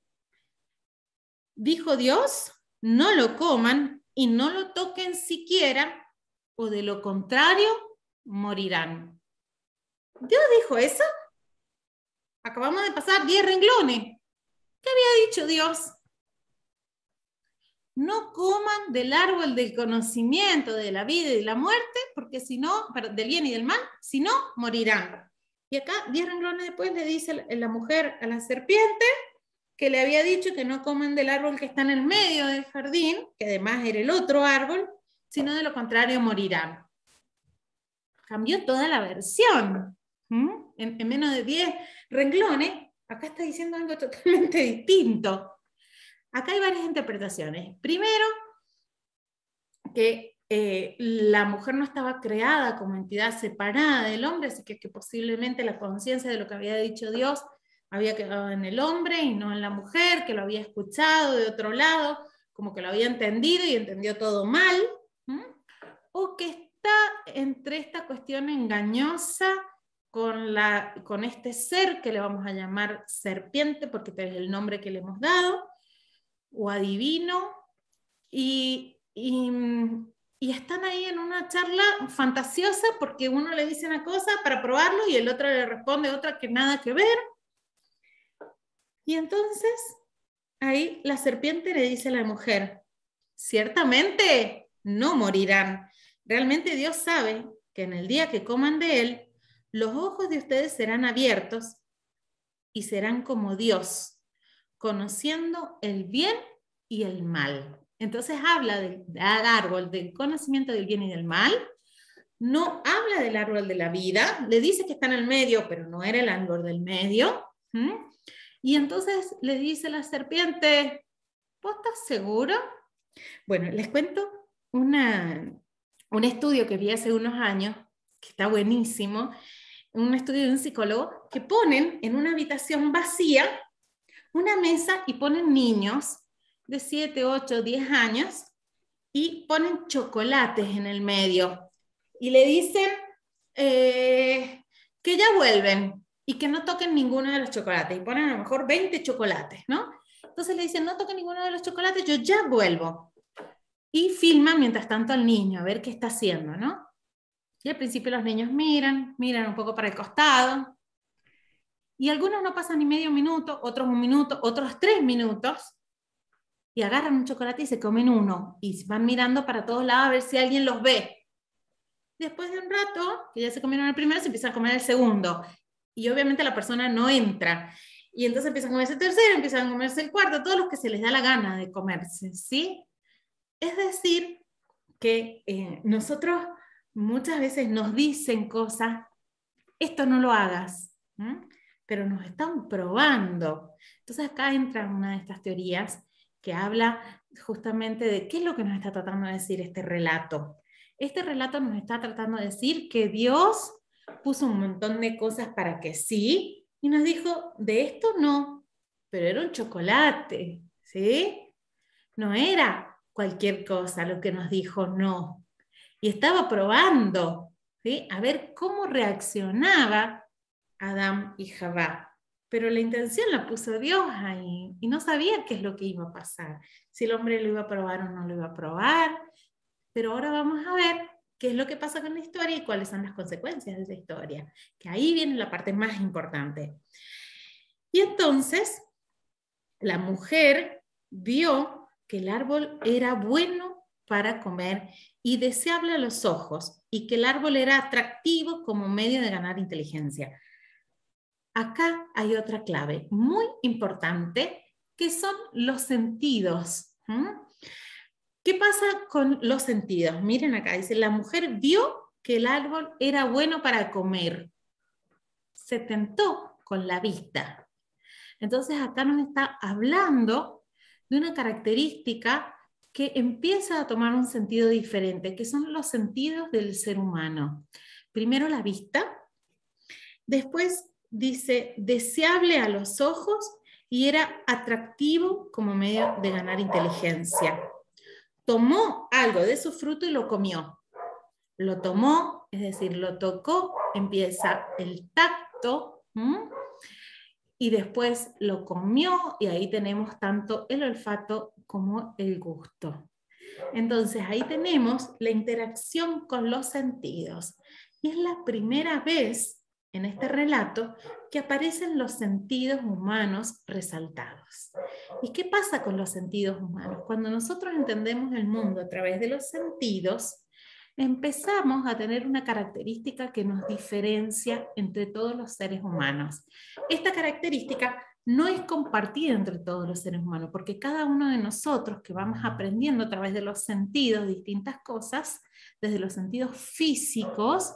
Dijo Dios, no lo coman y no lo toquen siquiera, o de lo contrario, morirán. ¿Dios dijo eso? Acabamos de pasar 10 renglones. ¿Qué había dicho Dios? No coman del árbol del conocimiento de la vida y de la muerte, porque si no, del bien y del mal, si no, morirán. Y acá, 10 renglones después, le dice la mujer a la serpiente que le había dicho que no comen del árbol que está en el medio del jardín, que además era el otro árbol, sino de lo contrario morirán. Cambió toda la versión. En menos de 10 renglones, acá está diciendo algo totalmente distinto. Acá hay varias interpretaciones. Primero, que la mujer no estaba creada como entidad separada del hombre, así que posiblemente la conciencia de lo que había dicho Dios había quedado en el hombre y no en la mujer, que lo había escuchado de otro lado, como que lo había entendido y entendió todo mal, o que está entre esta cuestión engañosa con este ser que le vamos a llamar serpiente, porque es el nombre que le hemos dado, o adivino, y están ahí en una charla fantasiosa porque uno le dice una cosa para probarlo y el otro le responde otra que nada que ver. Y entonces ahí la serpiente le dice a la mujer, ciertamente no morirán. Realmente Dios sabe que en el día que coman de él, los ojos de ustedes serán abiertos y serán como Dios, conociendo el bien y el mal. Entonces habla del árbol del conocimiento del bien y del mal, no habla del árbol de la vida, le dice que está en el medio, pero no era el árbol del medio. Y entonces le dice la serpiente, ¿vos estás seguro? Bueno, les cuento un estudio que vi hace unos años, que está buenísimo, un estudio de un psicólogo, que ponen en una habitación vacía una mesa y ponen niños de 7, 8, 10 años y ponen chocolates en el medio y le dicen que ya vuelven y que no toquen ninguno de los chocolates y ponen a lo mejor 20 chocolates, ¿no? Entonces le dicen, no toquen ninguno de los chocolates, yo ya vuelvo. Y filman mientras tanto al niño, a ver qué está haciendo, ¿no? Y al principio los niños miran un poco para el costado, y algunos no pasan ni medio minuto, otros 1 minuto, otros 3 minutos, y agarran un chocolate y se comen uno, y van mirando para todos lados a ver si alguien los ve. Después de un rato, que ya se comieron el primero, se empiezan a comer el segundo, y obviamente la persona no entra, y entonces empiezan a comerse el tercero, empiezan a comerse el cuarto, todos los que se les da la gana de comerse, ¿sí? Es decir, que nosotros muchas veces nos dicen cosas, esto no lo hagas, pero nos están probando. Entonces acá entra una de estas teorías que habla justamente de qué es lo que nos está tratando de decir este relato. Este relato nos está tratando de decir que Dios puso un montón de cosas para que sí, y nos dijo, de esto no, pero era un chocolate, ¿sí? No era cualquier cosa lo que nos dijo no. Y estaba probando, ¿sí? A ver cómo reaccionaba Adán y Jabá. Pero la intención la puso Dios ahí y no sabía qué es lo que iba a pasar. Si el hombre lo iba a probar o no lo iba a probar. Pero ahora vamos a ver qué es lo que pasa con la historia y cuáles son las consecuencias de esa historia, que ahí viene la parte más importante. Y entonces, la mujer vio que el árbol era bueno para comer y deseable a los ojos, y que el árbol era atractivo como medio de ganar inteligencia. Acá hay otra clave muy importante, que son los sentidos. ¿Qué pasa con los sentidos? Miren acá, dice, la mujer vio que el árbol era bueno para comer. Se tentó con la vista. Entonces acá nos está hablando de una característica que empieza a tomar un sentido diferente, que son los sentidos del ser humano. Primero la vista, después dice deseable a los ojos y era atractivo como medio de ganar inteligencia. Tomó algo de su fruto y lo comió. Lo tomó, es decir, lo tocó, empieza el tacto, y después lo comió, y ahí tenemos tanto el olfato como el gusto. Entonces ahí tenemos la interacción con los sentidos. Y es la primera vez en este relato que aparecen los sentidos humanos resaltados. ¿Y qué pasa con los sentidos humanos? Cuando nosotros entendemos el mundo a través de los sentidos, empezamos a tener una característica que nos diferencia entre todos los seres humanos. Esta característica no es compartida entre todos los seres humanos, porque cada uno de nosotros que vamos aprendiendo a través de los sentidos distintas cosas, desde los sentidos físicos,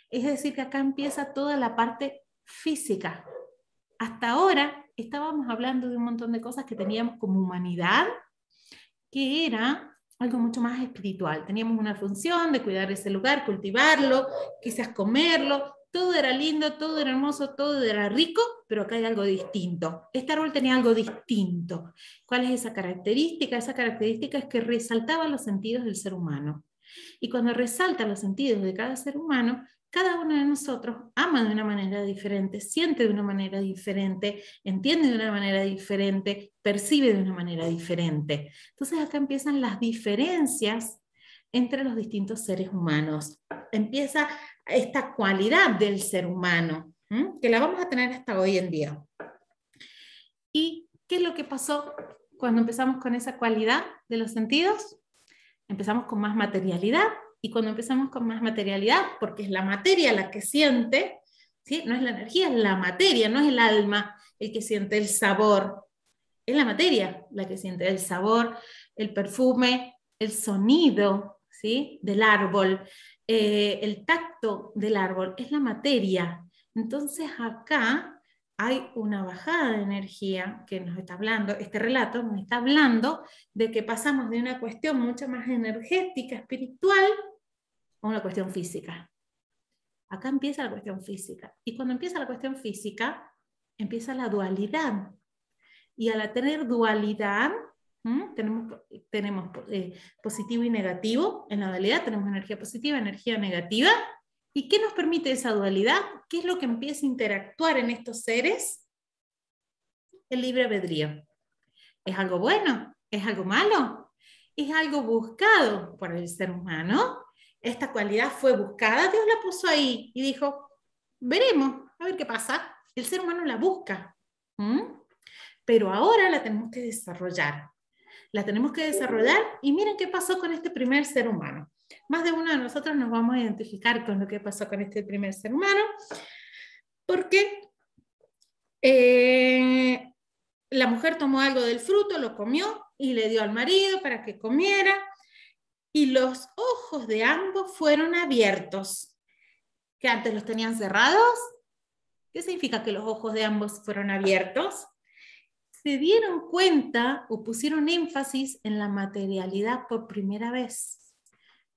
es decir, que acá empieza toda la parte física. Hasta ahora estábamos hablando de un montón de cosas que teníamos como humanidad, que era algo mucho más espiritual. Teníamos una función de cuidar ese lugar, cultivarlo, quizás comerlo, todo era lindo, todo era hermoso, todo era rico, pero acá hay algo distinto. Este árbol tenía algo distinto. ¿Cuál es esa característica? Esa característica es que resaltaba los sentidos del ser humano. Y cuando resalta los sentidos de cada ser humano, cada uno de nosotros ama de una manera diferente, siente de una manera diferente, entiende de una manera diferente, percibe de una manera diferente. Entonces acá empiezan las diferencias entre los distintos seres humanos. Empieza esta cualidad del ser humano, que la vamos a tener hasta hoy en día. ¿Y qué es lo que pasó cuando empezamos con esa cualidad de los sentidos? Empezamos con más materialidad. Y cuando empezamos con más materialidad, porque es la materia la que siente, ¿sí? No es la energía, es la materia, no es el alma el que siente el sabor. Es la materia la que siente el sabor, el perfume, el sonido, ¿sí? Del árbol, el tacto del árbol, es la materia. Entonces acá hay una bajada de energía que nos está hablando, este relato nos está hablando de que pasamos de una cuestión mucho más energética, espiritual, a una cuestión física. Acá empieza la cuestión física. Y cuando empieza la cuestión física, empieza la dualidad. Y al tener dualidad, tenemos positivo y negativo. En la dualidad tenemos energía positiva, energía negativa. ¿Y qué nos permite esa dualidad? ¿Qué es lo que empieza a interactuar en estos seres? El libre albedrío. ¿Es algo bueno? ¿Es algo malo? ¿Es algo buscado por el ser humano? Esta cualidad fue buscada, Dios la puso ahí y dijo, veremos, a ver qué pasa. El ser humano la busca, pero ahora la tenemos que desarrollar. La tenemos que desarrollar y miren qué pasó con este primer ser humano. Más de uno de nosotros nos vamos a identificar con lo que pasó con este primer ser humano, porque la mujer tomó algo del fruto, lo comió y le dio al marido para que comiera, y los ojos de ambos fueron abiertos, que antes los tenían cerrados. ¿Qué significa que los ojos de ambos fueron abiertos? Se dieron cuenta o pusieron énfasis en la materialidad por primera vez.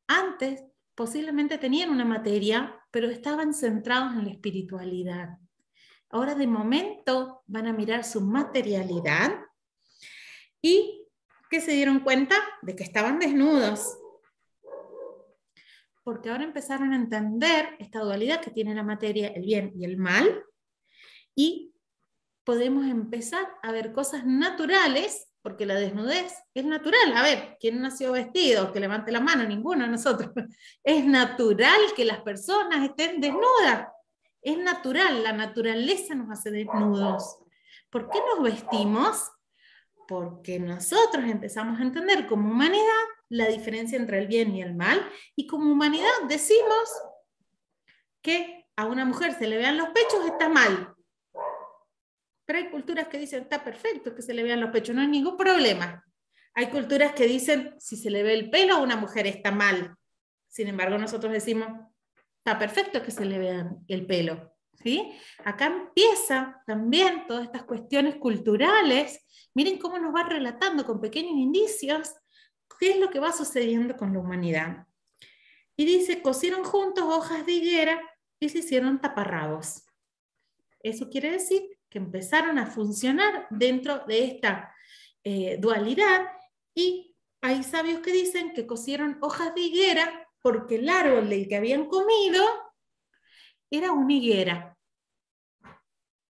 Antes posiblemente tenían una materia, pero estaban centrados en la espiritualidad. Ahora de momento van a mirar su materialidad y que se dieron cuenta de que estaban desnudos. Porque ahora empezaron a entender esta dualidad que tiene la materia, el bien y el mal, y podemos empezar a ver cosas naturales porque la desnudez es natural. A ver, ¿quién nació vestido? Que levante la mano, ninguno de nosotros. Es natural que las personas estén desnudas. Es natural, la naturaleza nos hace desnudos. ¿Por qué nos vestimos? Porque nosotros empezamos a entender como humanidad la diferencia entre el bien y el mal, y como humanidad decimos que a una mujer se le vean los pechos está mal. Pero hay culturas que dicen, está perfecto que se le vean los pechos, no hay ningún problema. Hay culturas que dicen, si se le ve el pelo a una mujer está mal. Sin embargo, nosotros decimos, está perfecto que se le vea el pelo. ¿Sí? Acá empieza también todas estas cuestiones culturales. Miren cómo nos va relatando con pequeños indicios qué es lo que va sucediendo con la humanidad. Y dice, cosieron juntos hojas de higuera y se hicieron taparrabos. Eso quiere decir que empezaron a funcionar dentro de esta dualidad, y hay sabios que dicen que cosieron hojas de higuera porque el árbol del que habían comido era una higuera.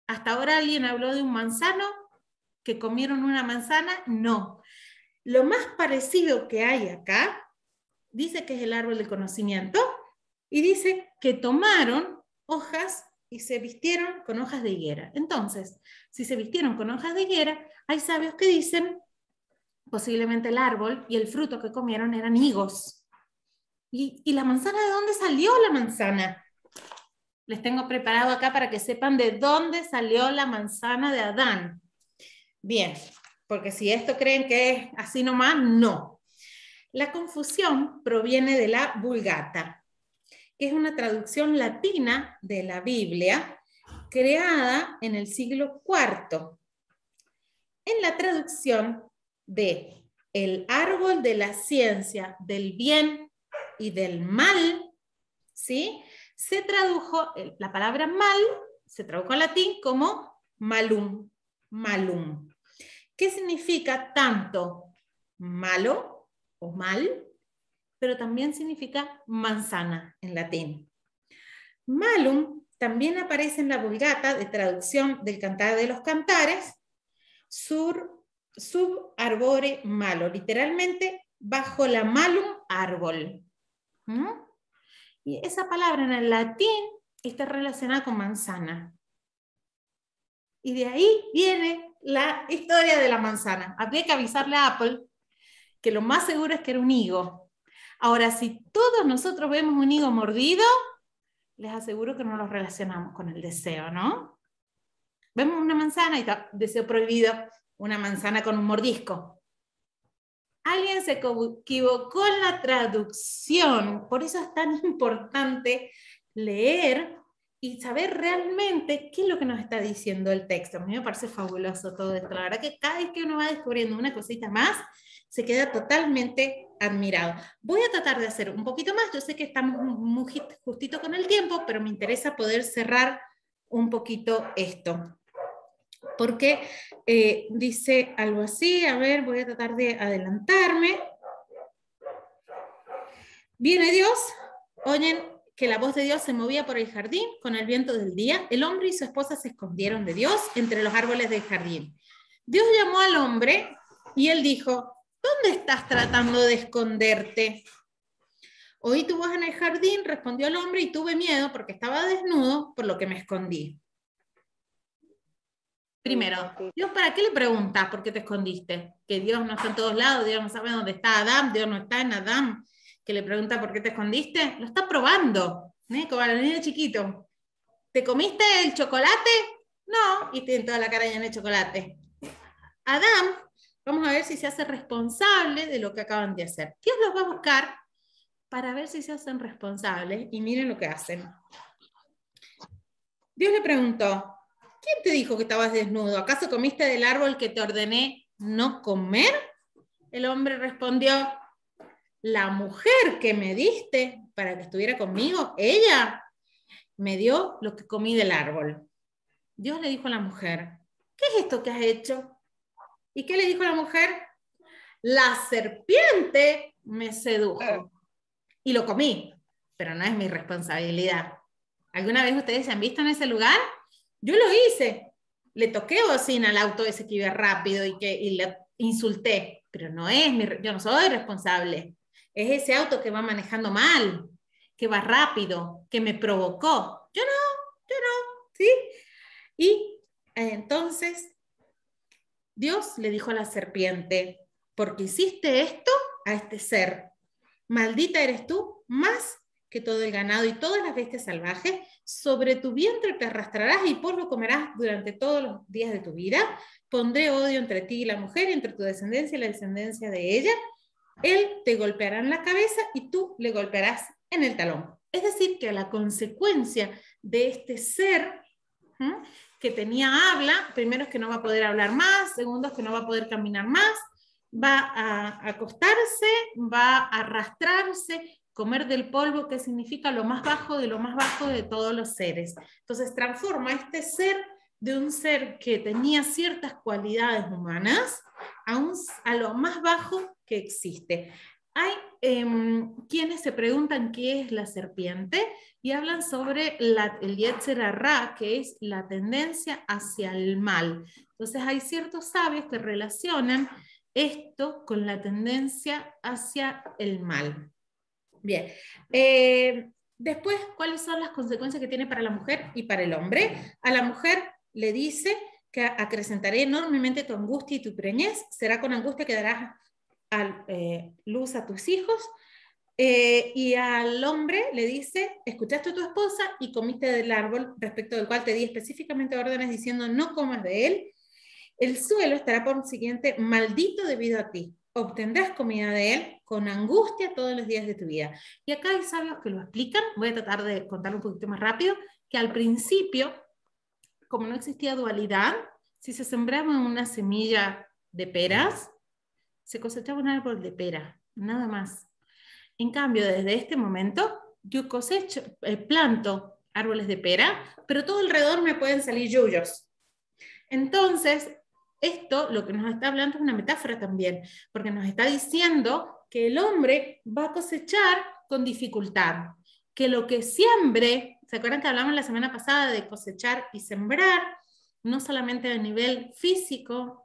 ¿Hasta ahora alguien habló de un manzano? ¿Que comieron una manzana? No. Lo más parecido que hay acá, dice que es el árbol del conocimiento, y dice que tomaron hojas y se vistieron con hojas de higuera. Entonces, si se vistieron con hojas de higuera, hay sabios que dicen, posiblemente el árbol y el fruto que comieron eran higos. ¿Y la manzana de dónde salió la manzana? Les tengo preparado acá para que sepan de dónde salió la manzana de Adán. Bien, porque si esto creen que es así nomás, no. La confusión proviene de la Vulgata, que es una traducción latina de la Biblia, creada en el siglo IV. En la traducción de el árbol de la ciencia del bien y del mal, ¿sí? Se tradujo, la palabra mal, se tradujo al latín como malum, malum. ¿Qué significa tanto malo o mal? Pero también significa manzana en latín. Malum también aparece en la Vulgata de traducción del Cantar de los Cantares, sub arbore malo, literalmente bajo la malum árbol. Y esa palabra en el latín está relacionada con manzana. Y de ahí viene la historia de la manzana. Habría que avisarle a Apple que lo más seguro es que era un higo. Ahora, si todos nosotros vemos un higo mordido, les aseguro que no lo relacionamos con el deseo, ¿no? Vemos una manzana y está, deseo prohibido, una manzana con un mordisco. Alguien se equivocó en la traducción, por eso es tan importante leer y saber realmente qué es lo que nos está diciendo el texto. A mí me parece fabuloso todo esto. La verdad que cada vez que uno va descubriendo una cosita más, se queda totalmente admirado. Voy a tratar de hacer un poquito más. Yo sé que estamos muy justito con el tiempo, pero me interesa poder cerrar un poquito esto. Porque dice algo así, a ver, voy a tratar de adelantarme. Viene Dios, oyen que la voz de Dios se movía por el jardín con el viento del día. El hombre y su esposa se escondieron de Dios entre los árboles del jardín. Dios llamó al hombre y él dijo, ¿dónde estás tratando de esconderte? Oí tu voz en el jardín, respondió el hombre, y tuve miedo porque estaba desnudo, por lo que me escondí. Primero, Dios, ¿para qué le preguntas por qué te escondiste? Que Dios no está en todos lados, Dios no sabe dónde está Adán, Dios no está en Adán. Que le pregunta por qué te escondiste, lo está probando, como a los niños chiquitos. ¿Te comiste el chocolate? No, y tiene toda la cara llena de chocolate. Adán, vamos a ver si se hace responsable de lo que acaban de hacer. Dios los va a buscar para ver si se hacen responsables, y miren lo que hacen. Dios le preguntó, ¿quién te dijo que estabas desnudo? ¿Acaso comiste del árbol que te ordené no comer? El hombre respondió, la mujer que me diste para que estuviera conmigo, ella me dio lo que comí del árbol. Dios le dijo a la mujer, ¿qué es esto que has hecho? ¿Y qué le dijo la mujer? La serpiente me sedujo y lo comí, pero no es mi responsabilidad. ¿Alguna vez ustedes se han visto en ese lugar? Yo lo hice. Le toqué bocina al auto ese que iba rápido y insulté, pero no es yo no soy responsable. Es ese auto que va manejando mal, que va rápido, que me provocó. Yo no, ¿sí? Y entonces Dios le dijo a la serpiente, porque hiciste esto a este ser, maldita eres tú más que todo el ganado y todas las bestias salvajes, sobre tu vientre te arrastrarás y polvo comerás durante todos los días de tu vida. Pondré odio entre ti y la mujer, entre tu descendencia y la descendencia de ella. Él te golpeará en la cabeza y tú le golpearás en el talón. Es decir, que la consecuencia de este ser que tenía habla, primero es que no va a poder hablar más, segundo es que no va a poder caminar más, va a acostarse, va a arrastrarse, comer del polvo, que significa lo más bajo de todos los seres. Entonces transforma a este ser de un ser que tenía ciertas cualidades humanas a lo más bajo que existe. Hay quienes se preguntan qué es la serpiente y hablan sobre el Yetzer Hará, que es la tendencia hacia el mal. Entonces hay ciertos sabios que relacionan esto con la tendencia hacia el mal. Bien. Después, ¿cuáles son las consecuencias que tiene para la mujer y para el hombre? A la mujer le dice que acrecentaré enormemente tu angustia y tu preñez, será con angustia que darás luz a tus hijos, y al hombre le dice, escuchaste a tu esposa y comiste del árbol respecto del cual te di específicamente órdenes diciendo no comas de él, el suelo estará por consiguiente maldito debido a ti, obtendrás comida de él con angustia todos los días de tu vida. Y acá hay sabios que lo explican, voy a tratar de contarlo un poquito más rápido, que al principio, como no existía dualidad, si se sembraba una semilla de peras, se cosechaba un árbol de pera, nada más. En cambio, desde este momento, yo planto árboles de pera, pero todo alrededor me pueden salir yuyos. Entonces, esto lo que nos está hablando es una metáfora también, porque nos está diciendo que el hombre va a cosechar con dificultad, que lo que siembre, ¿se acuerdan que hablamos la semana pasada de cosechar y sembrar? No solamente a nivel físico,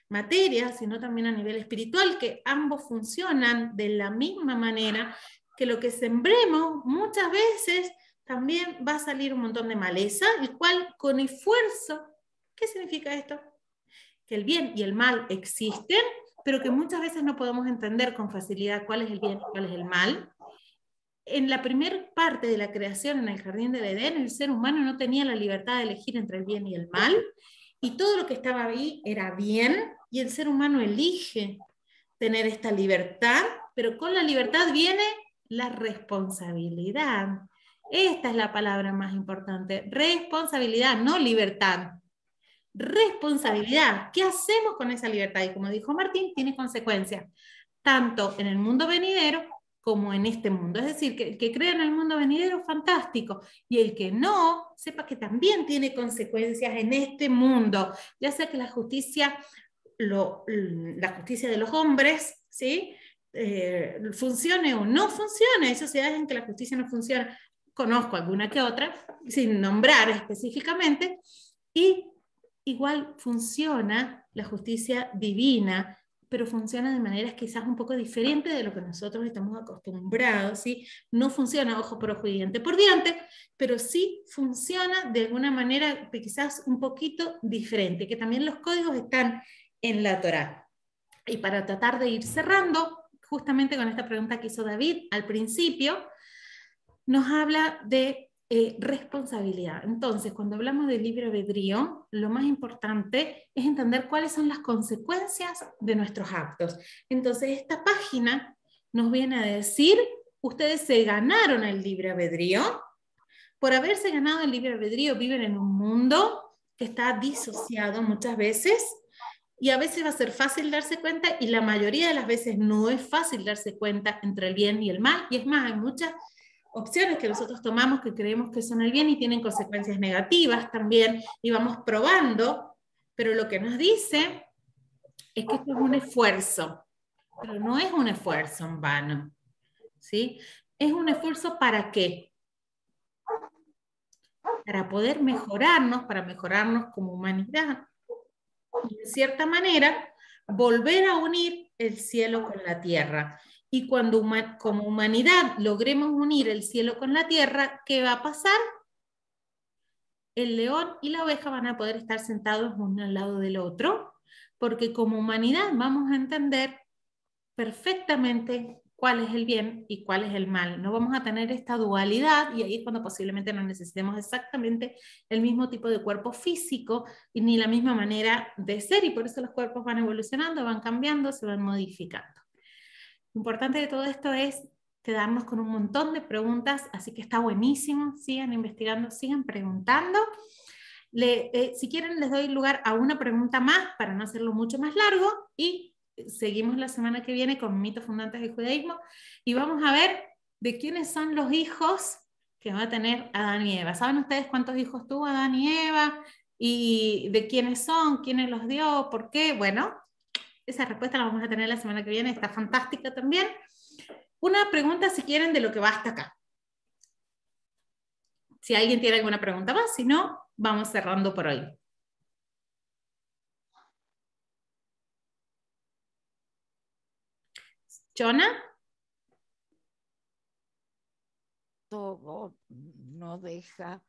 materia, sino también a nivel espiritual, que ambos funcionan de la misma manera, que lo que sembremos muchas veces también va a salir un montón de maleza, el cual con esfuerzo, ¿qué significa esto? Que el bien y el mal existen, pero que muchas veces no podemos entender con facilidad cuál es el bien y cuál es el mal. En la primera parte de la creación en el jardín del Edén, el ser humano no tenía la libertad de elegir entre el bien y el mal, y todo lo que estaba ahí era bien, y el ser humano elige tener esta libertad, pero con la libertad viene la responsabilidad. Esta es la palabra más importante, responsabilidad, no libertad. Responsabilidad. ¿Qué hacemos con esa libertad? Y como dijo Martín, tiene consecuencias, tanto en el mundo venidero como en este mundo. Es decir, que el que crea en el mundo venidero, fantástico, y el que no, sepa que también tiene consecuencias en este mundo, ya sea que la justicia de los hombres, ¿sí? Funcione o no funcione. Hay sociedades en que la justicia no funciona, conozco alguna que otra, sin nombrar específicamente, y igual funciona la justicia divina, pero funciona de maneras quizás un poco diferentes de lo que nosotros estamos acostumbrados, ¿sí? No funciona ojo por ojo y diente por diente, pero sí funciona de alguna manera quizás un poquito diferente, que también los códigos están en la Torá. Y para tratar de ir cerrando, justamente con esta pregunta que hizo David al principio, nos habla de responsabilidad. Entonces, cuando hablamos de libre albedrío, lo más importante es entender cuáles son las consecuencias de nuestros actos. Entonces, esta página nos viene a decir, ustedes se ganaron el libre albedrío. Por haberse ganado el libre albedrío, viven en un mundo que está disociado muchas veces, y a veces va a ser fácil darse cuenta, y la mayoría de las veces no es fácil darse cuenta entre el bien y el mal, y es más, hay muchas opciones que nosotros tomamos que creemos que son el bien y tienen consecuencias negativas también, y vamos probando, pero lo que nos dice es que esto es un esfuerzo, pero no es un esfuerzo en vano, ¿sí? Es un esfuerzo ¿para qué? Para poder mejorarnos, para mejorarnos como humanidad, y de cierta manera, volver a unir el cielo con la tierra. Y cuando como humanidad logremos unir el cielo con la tierra, ¿qué va a pasar? El león y la oveja van a poder estar sentados uno al lado del otro, porque como humanidad vamos a entender perfectamente cuál es el bien y cuál es el mal. No vamos a tener esta dualidad, y ahí es cuando posiblemente no necesitemos exactamente el mismo tipo de cuerpo físico y ni la misma manera de ser, y por eso los cuerpos van evolucionando, van cambiando, se van modificando. Lo importante de todo esto es quedarnos con un montón de preguntas, así que está buenísimo, sigan investigando, sigan preguntando. Si quieren les doy lugar a una pregunta más para no hacerlo mucho más largo, y seguimos la semana que viene con mitos fundantes del judaísmo, y vamos a ver de quiénes son los hijos que va a tener Adán y Eva. ¿Saben ustedes cuántos hijos tuvo Adán y Eva? ¿Y de quiénes son? ¿Quiénes los dio? ¿Por qué? Bueno, esa respuesta la vamos a tener la semana que viene, está fantástica también. Una pregunta si quieren de lo que va hasta acá. Si alguien tiene alguna pregunta más, si no, vamos cerrando por hoy. ¿Chona? Todo no deja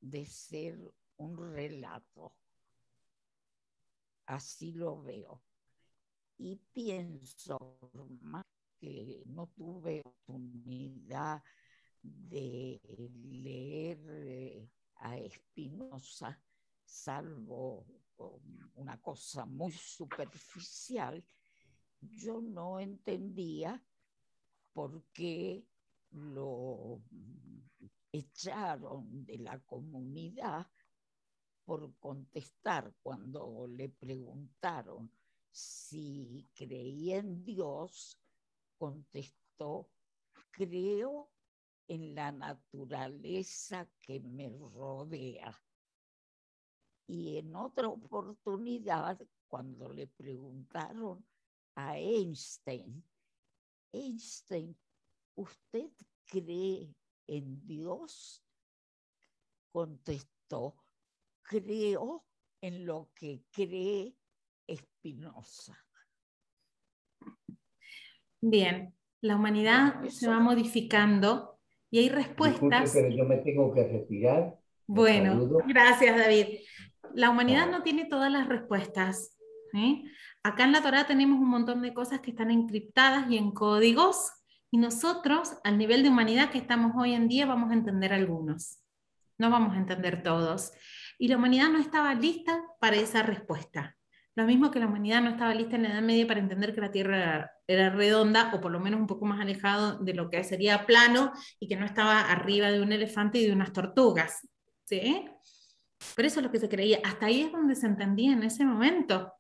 de ser un relato. Así lo veo. Y pienso, más que no tuve oportunidad de leer a Spinoza, salvo una cosa muy superficial, yo no entendía por qué lo echaron de la comunidad por contestar cuando le preguntaron si creía en Dios, contestó: creo en la naturaleza que me rodea. Y en otra oportunidad, cuando le preguntaron a Einstein, ¿usted cree en Dios? Contestó: creo en lo que cree Spinoza. Bien, la humanidad se va modificando y hay respuestas. Disculpe, pero yo me tengo que retirar. Bueno, gracias, David. La humanidad no Chao. tiene todas las respuestas, ¿sí? Acá en la Torá tenemos un montón de cosas que están encriptadas y en códigos, y nosotros, al nivel de humanidad que estamos hoy en día, vamos a entender algunos. No vamos a entender todos. Y la humanidad no estaba lista para esa respuesta. Lo mismo que la humanidad no estaba lista en la Edad Media para entender que la Tierra era redonda, o por lo menos un poco más alejado de lo que sería plano, y que no estaba arriba de un elefante y de unas tortugas. ¿Sí? Pero eso es lo que se creía. Hasta ahí es donde se entendía en ese momento.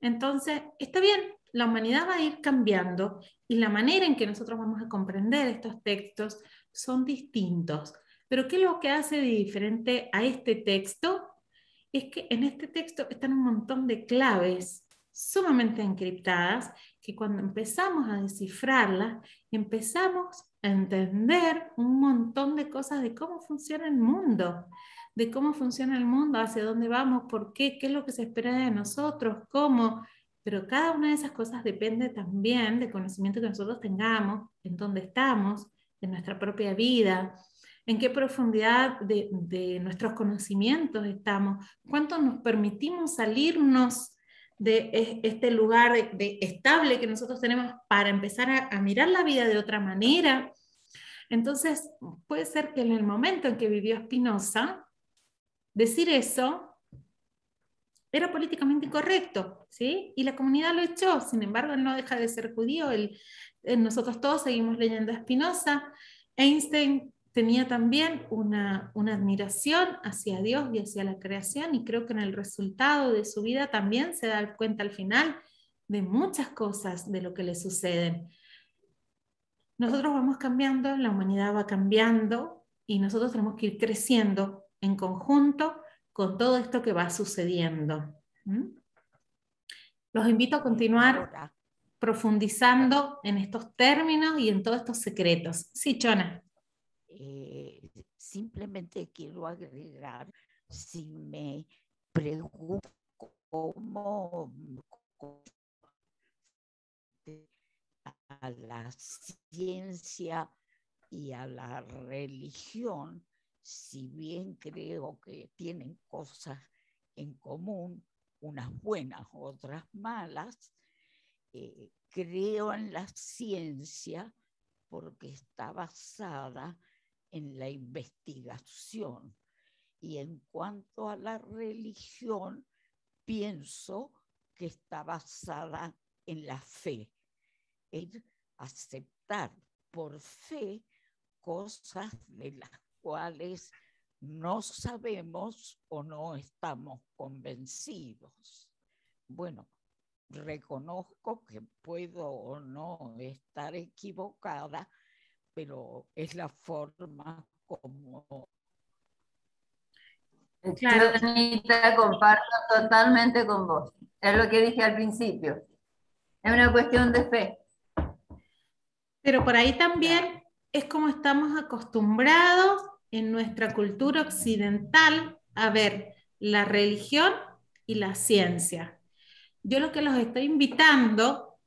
Entonces, está bien, la humanidad va a ir cambiando y la manera en que nosotros vamos a comprender estos textos son distintos. Pero ¿qué es lo que hace de diferente a este texto? Es que en este texto están un montón de claves sumamente encriptadas que cuando empezamos a descifrarlas, empezamos a entender un montón de cosas de cómo funciona el mundo, hacia dónde vamos, por qué, qué es lo que se espera de nosotros, cómo. Pero cada una de esas cosas depende también del conocimiento que nosotros tengamos, en dónde estamos, en nuestra propia vida, en qué profundidad de nuestros conocimientos estamos, cuánto nos permitimos salirnos de este lugar estable que nosotros tenemos para empezar a mirar la vida de otra manera. Entonces, puede ser que en el momento en que vivió Spinoza, decir eso era políticamente incorrecto, ¿sí? Y la comunidad lo echó. Sin embargo, él no deja de ser judío. Nosotros todos seguimos leyendo a Spinoza. Einstein tenía también una admiración hacia Dios y hacia la creación, y creo que en el resultado de su vida también se da cuenta al final de muchas cosas de lo que le suceden. Nosotros vamos cambiando, la humanidad va cambiando, y nosotros tenemos que ir creciendo en conjunto con todo esto que va sucediendo. Los invito a continuar profundizando en estos términos y en todos estos secretos. Sí, Chona. Simplemente quiero agregar, si me pregunto cómo a la ciencia y a la religión, si bien creo que tienen cosas en común, unas buenas, otras malas, creo en la ciencia porque está basada en la investigación. Y en cuanto a la religión, pienso que está basada en la fe, en aceptar por fe cosas de las cuales no sabemos o no estamos convencidos. Bueno, reconozco que puedo o no estar equivocada, pero es la forma como... Claro. Yo, Anita, comparto totalmente con vos. Es lo que dije al principio. Es una cuestión de fe. Pero por ahí también Claro. es como estamos acostumbrados en nuestra cultura occidental a ver la religión y la ciencia. Yo lo que los estoy invitando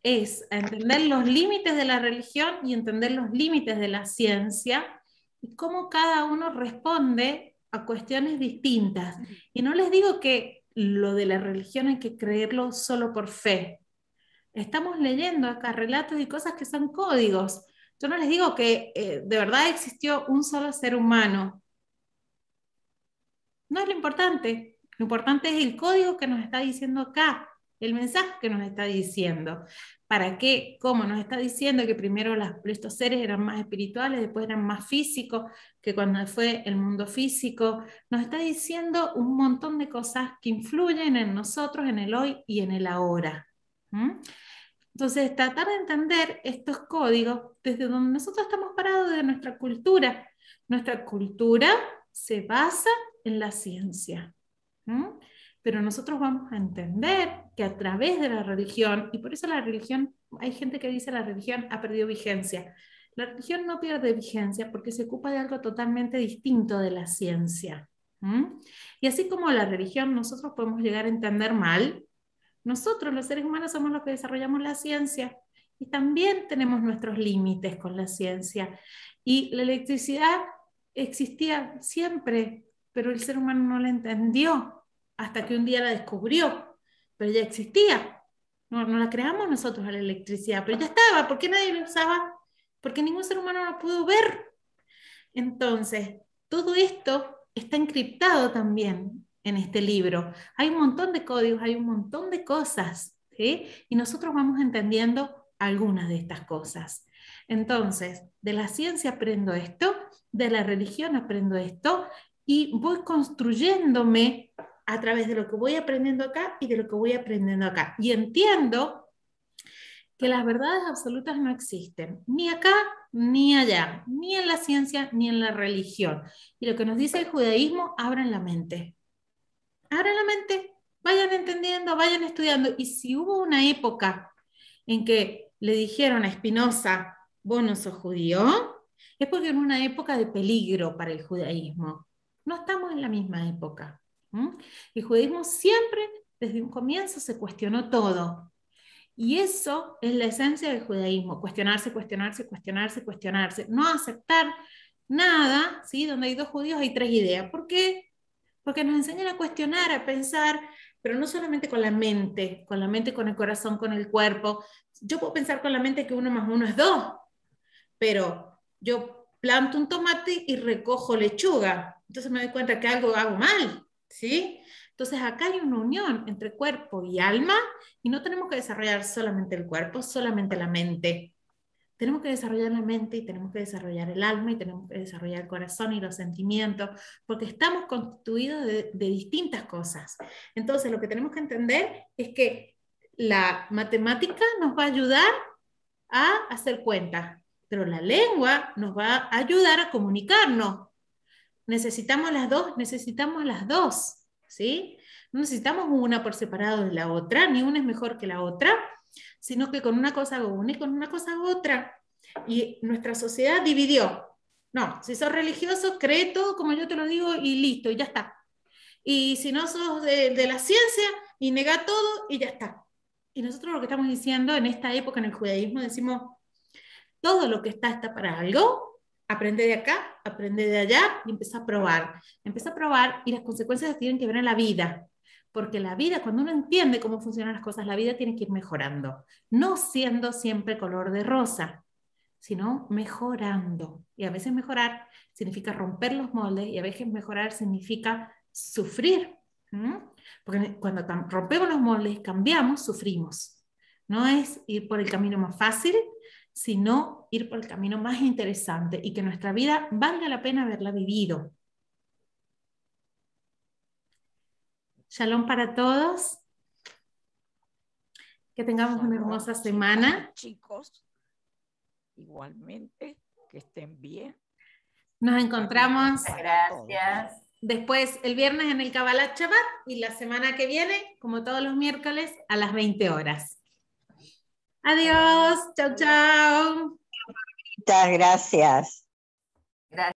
es a entender los límites de la religión y entender los límites de la ciencia y cómo cada uno responde a cuestiones distintas. Y no les digo que lo de la religión hay que creerlo solo por fe. Estamos leyendo acá relatos y cosas que son códigos. Yo no les digo que de verdad existió un solo ser humano. No es lo importante. Lo importante es el código que nos está diciendo acá, el mensaje que nos está diciendo. ¿Para qué? ¿Cómo? Nos está diciendo que primero estos seres eran más espirituales, después eran más físicos, que cuando fue el mundo físico, nos está diciendo un montón de cosas que influyen en nosotros, en el hoy y en el ahora. ¿Mm? Entonces, tratar de entender estos códigos desde donde nosotros estamos parados, de nuestra cultura. Nuestra cultura se basa en la ciencia. ¿Mm? Pero nosotros vamos a entender que a través de la religión, y por eso la religión, hay gente que dice la religión ha perdido vigencia. La religión no pierde vigencia porque se ocupa de algo totalmente distinto de la ciencia. ¿Mm? Y así como la religión nosotros podemos llegar a entender mal, nosotros los seres humanos somos los que desarrollamos la ciencia y también tenemos nuestros límites con la ciencia. Y la electricidad existía siempre, pero el ser humano no la entendió hasta que un día la descubrió, pero ya existía. No la creamos nosotros a la electricidad, pero ya estaba. ¿Por qué nadie la usaba? Porque ningún ser humano la pudo ver. Entonces, todo esto está encriptado también en este libro. Hay un montón de códigos, hay un montón de cosas, ¿sí? Y nosotros vamos entendiendo algunas de estas cosas. Entonces, de la ciencia aprendo esto, de la religión aprendo esto, y voy construyéndome a través de lo que voy aprendiendo acá y de lo que voy aprendiendo acá. Y entiendo que las verdades absolutas no existen, ni acá ni allá, ni en la ciencia ni en la religión. Y lo que nos dice el judaísmo, abran la mente. Abran la mente, vayan entendiendo, vayan estudiando. Y si hubo una época en que le dijeron a Spinoza, vos no sos judío, es porque era una época de peligro para el judaísmo. No estamos en la misma época. El judaísmo siempre, desde un comienzo, se cuestionó todo. Y eso es la esencia del judaísmo, cuestionarse, cuestionarse, cuestionarse, cuestionarse, no aceptar nada, ¿sí? Donde hay dos judíos hay tres ideas. ¿Por qué? Porque nos enseñan a cuestionar, a pensar, pero no solamente con la mente, con el corazón, con el cuerpo. Yo puedo pensar con la mente que 1 más 1 es 2, pero yo planto un tomate y recojo lechuga. Entonces me doy cuenta que algo hago mal, ¿sí? Entonces acá hay una unión entre cuerpo y alma y no tenemos que desarrollar solamente el cuerpo, solamente la mente. Tenemos que desarrollar la mente y tenemos que desarrollar el alma y tenemos que desarrollar el corazón y los sentimientos, porque estamos constituidos de distintas cosas. Entonces lo que tenemos que entender es que la matemática nos va a ayudar a hacer cuentas, pero la lengua nos va a ayudar a comunicarnos. Necesitamos las dos, ¿sí? No necesitamos una por separado de la otra, ni una es mejor que la otra, sino que con una cosa hago una y con una cosa hago otra. Y nuestra sociedad dividió. No, si sos religioso, cree todo como yo te lo digo y listo, y ya está. Y si no sos de la ciencia, y negá todo y ya está. Y nosotros lo que estamos diciendo en esta época en el judaísmo, decimos, todo lo que está para algo, aprende de acá, aprende de allá y empieza a probar. Empieza a probar y las consecuencias tienen que ver en la vida. Porque la vida, cuando uno entiende cómo funcionan las cosas, la vida tiene que ir mejorando. No siendo siempre color de rosa, sino mejorando. Y a veces mejorar significa romper los moldes y a veces mejorar significa sufrir. Porque cuando rompemos los moldes, cambiamos, sufrimos. No es ir por el camino más fácil, sino ir por el camino más interesante y que nuestra vida valga la pena haberla vivido. Shalom para todos. Que tengamos una hermosa semana. Chicos, igualmente, que estén bien. Nos encontramos. Gracias. Después, el viernes en el Kabbalat Shabbat y la semana que viene, como todos los miércoles, a las 20 horas. Adiós. Chau, chau. Muchas gracias.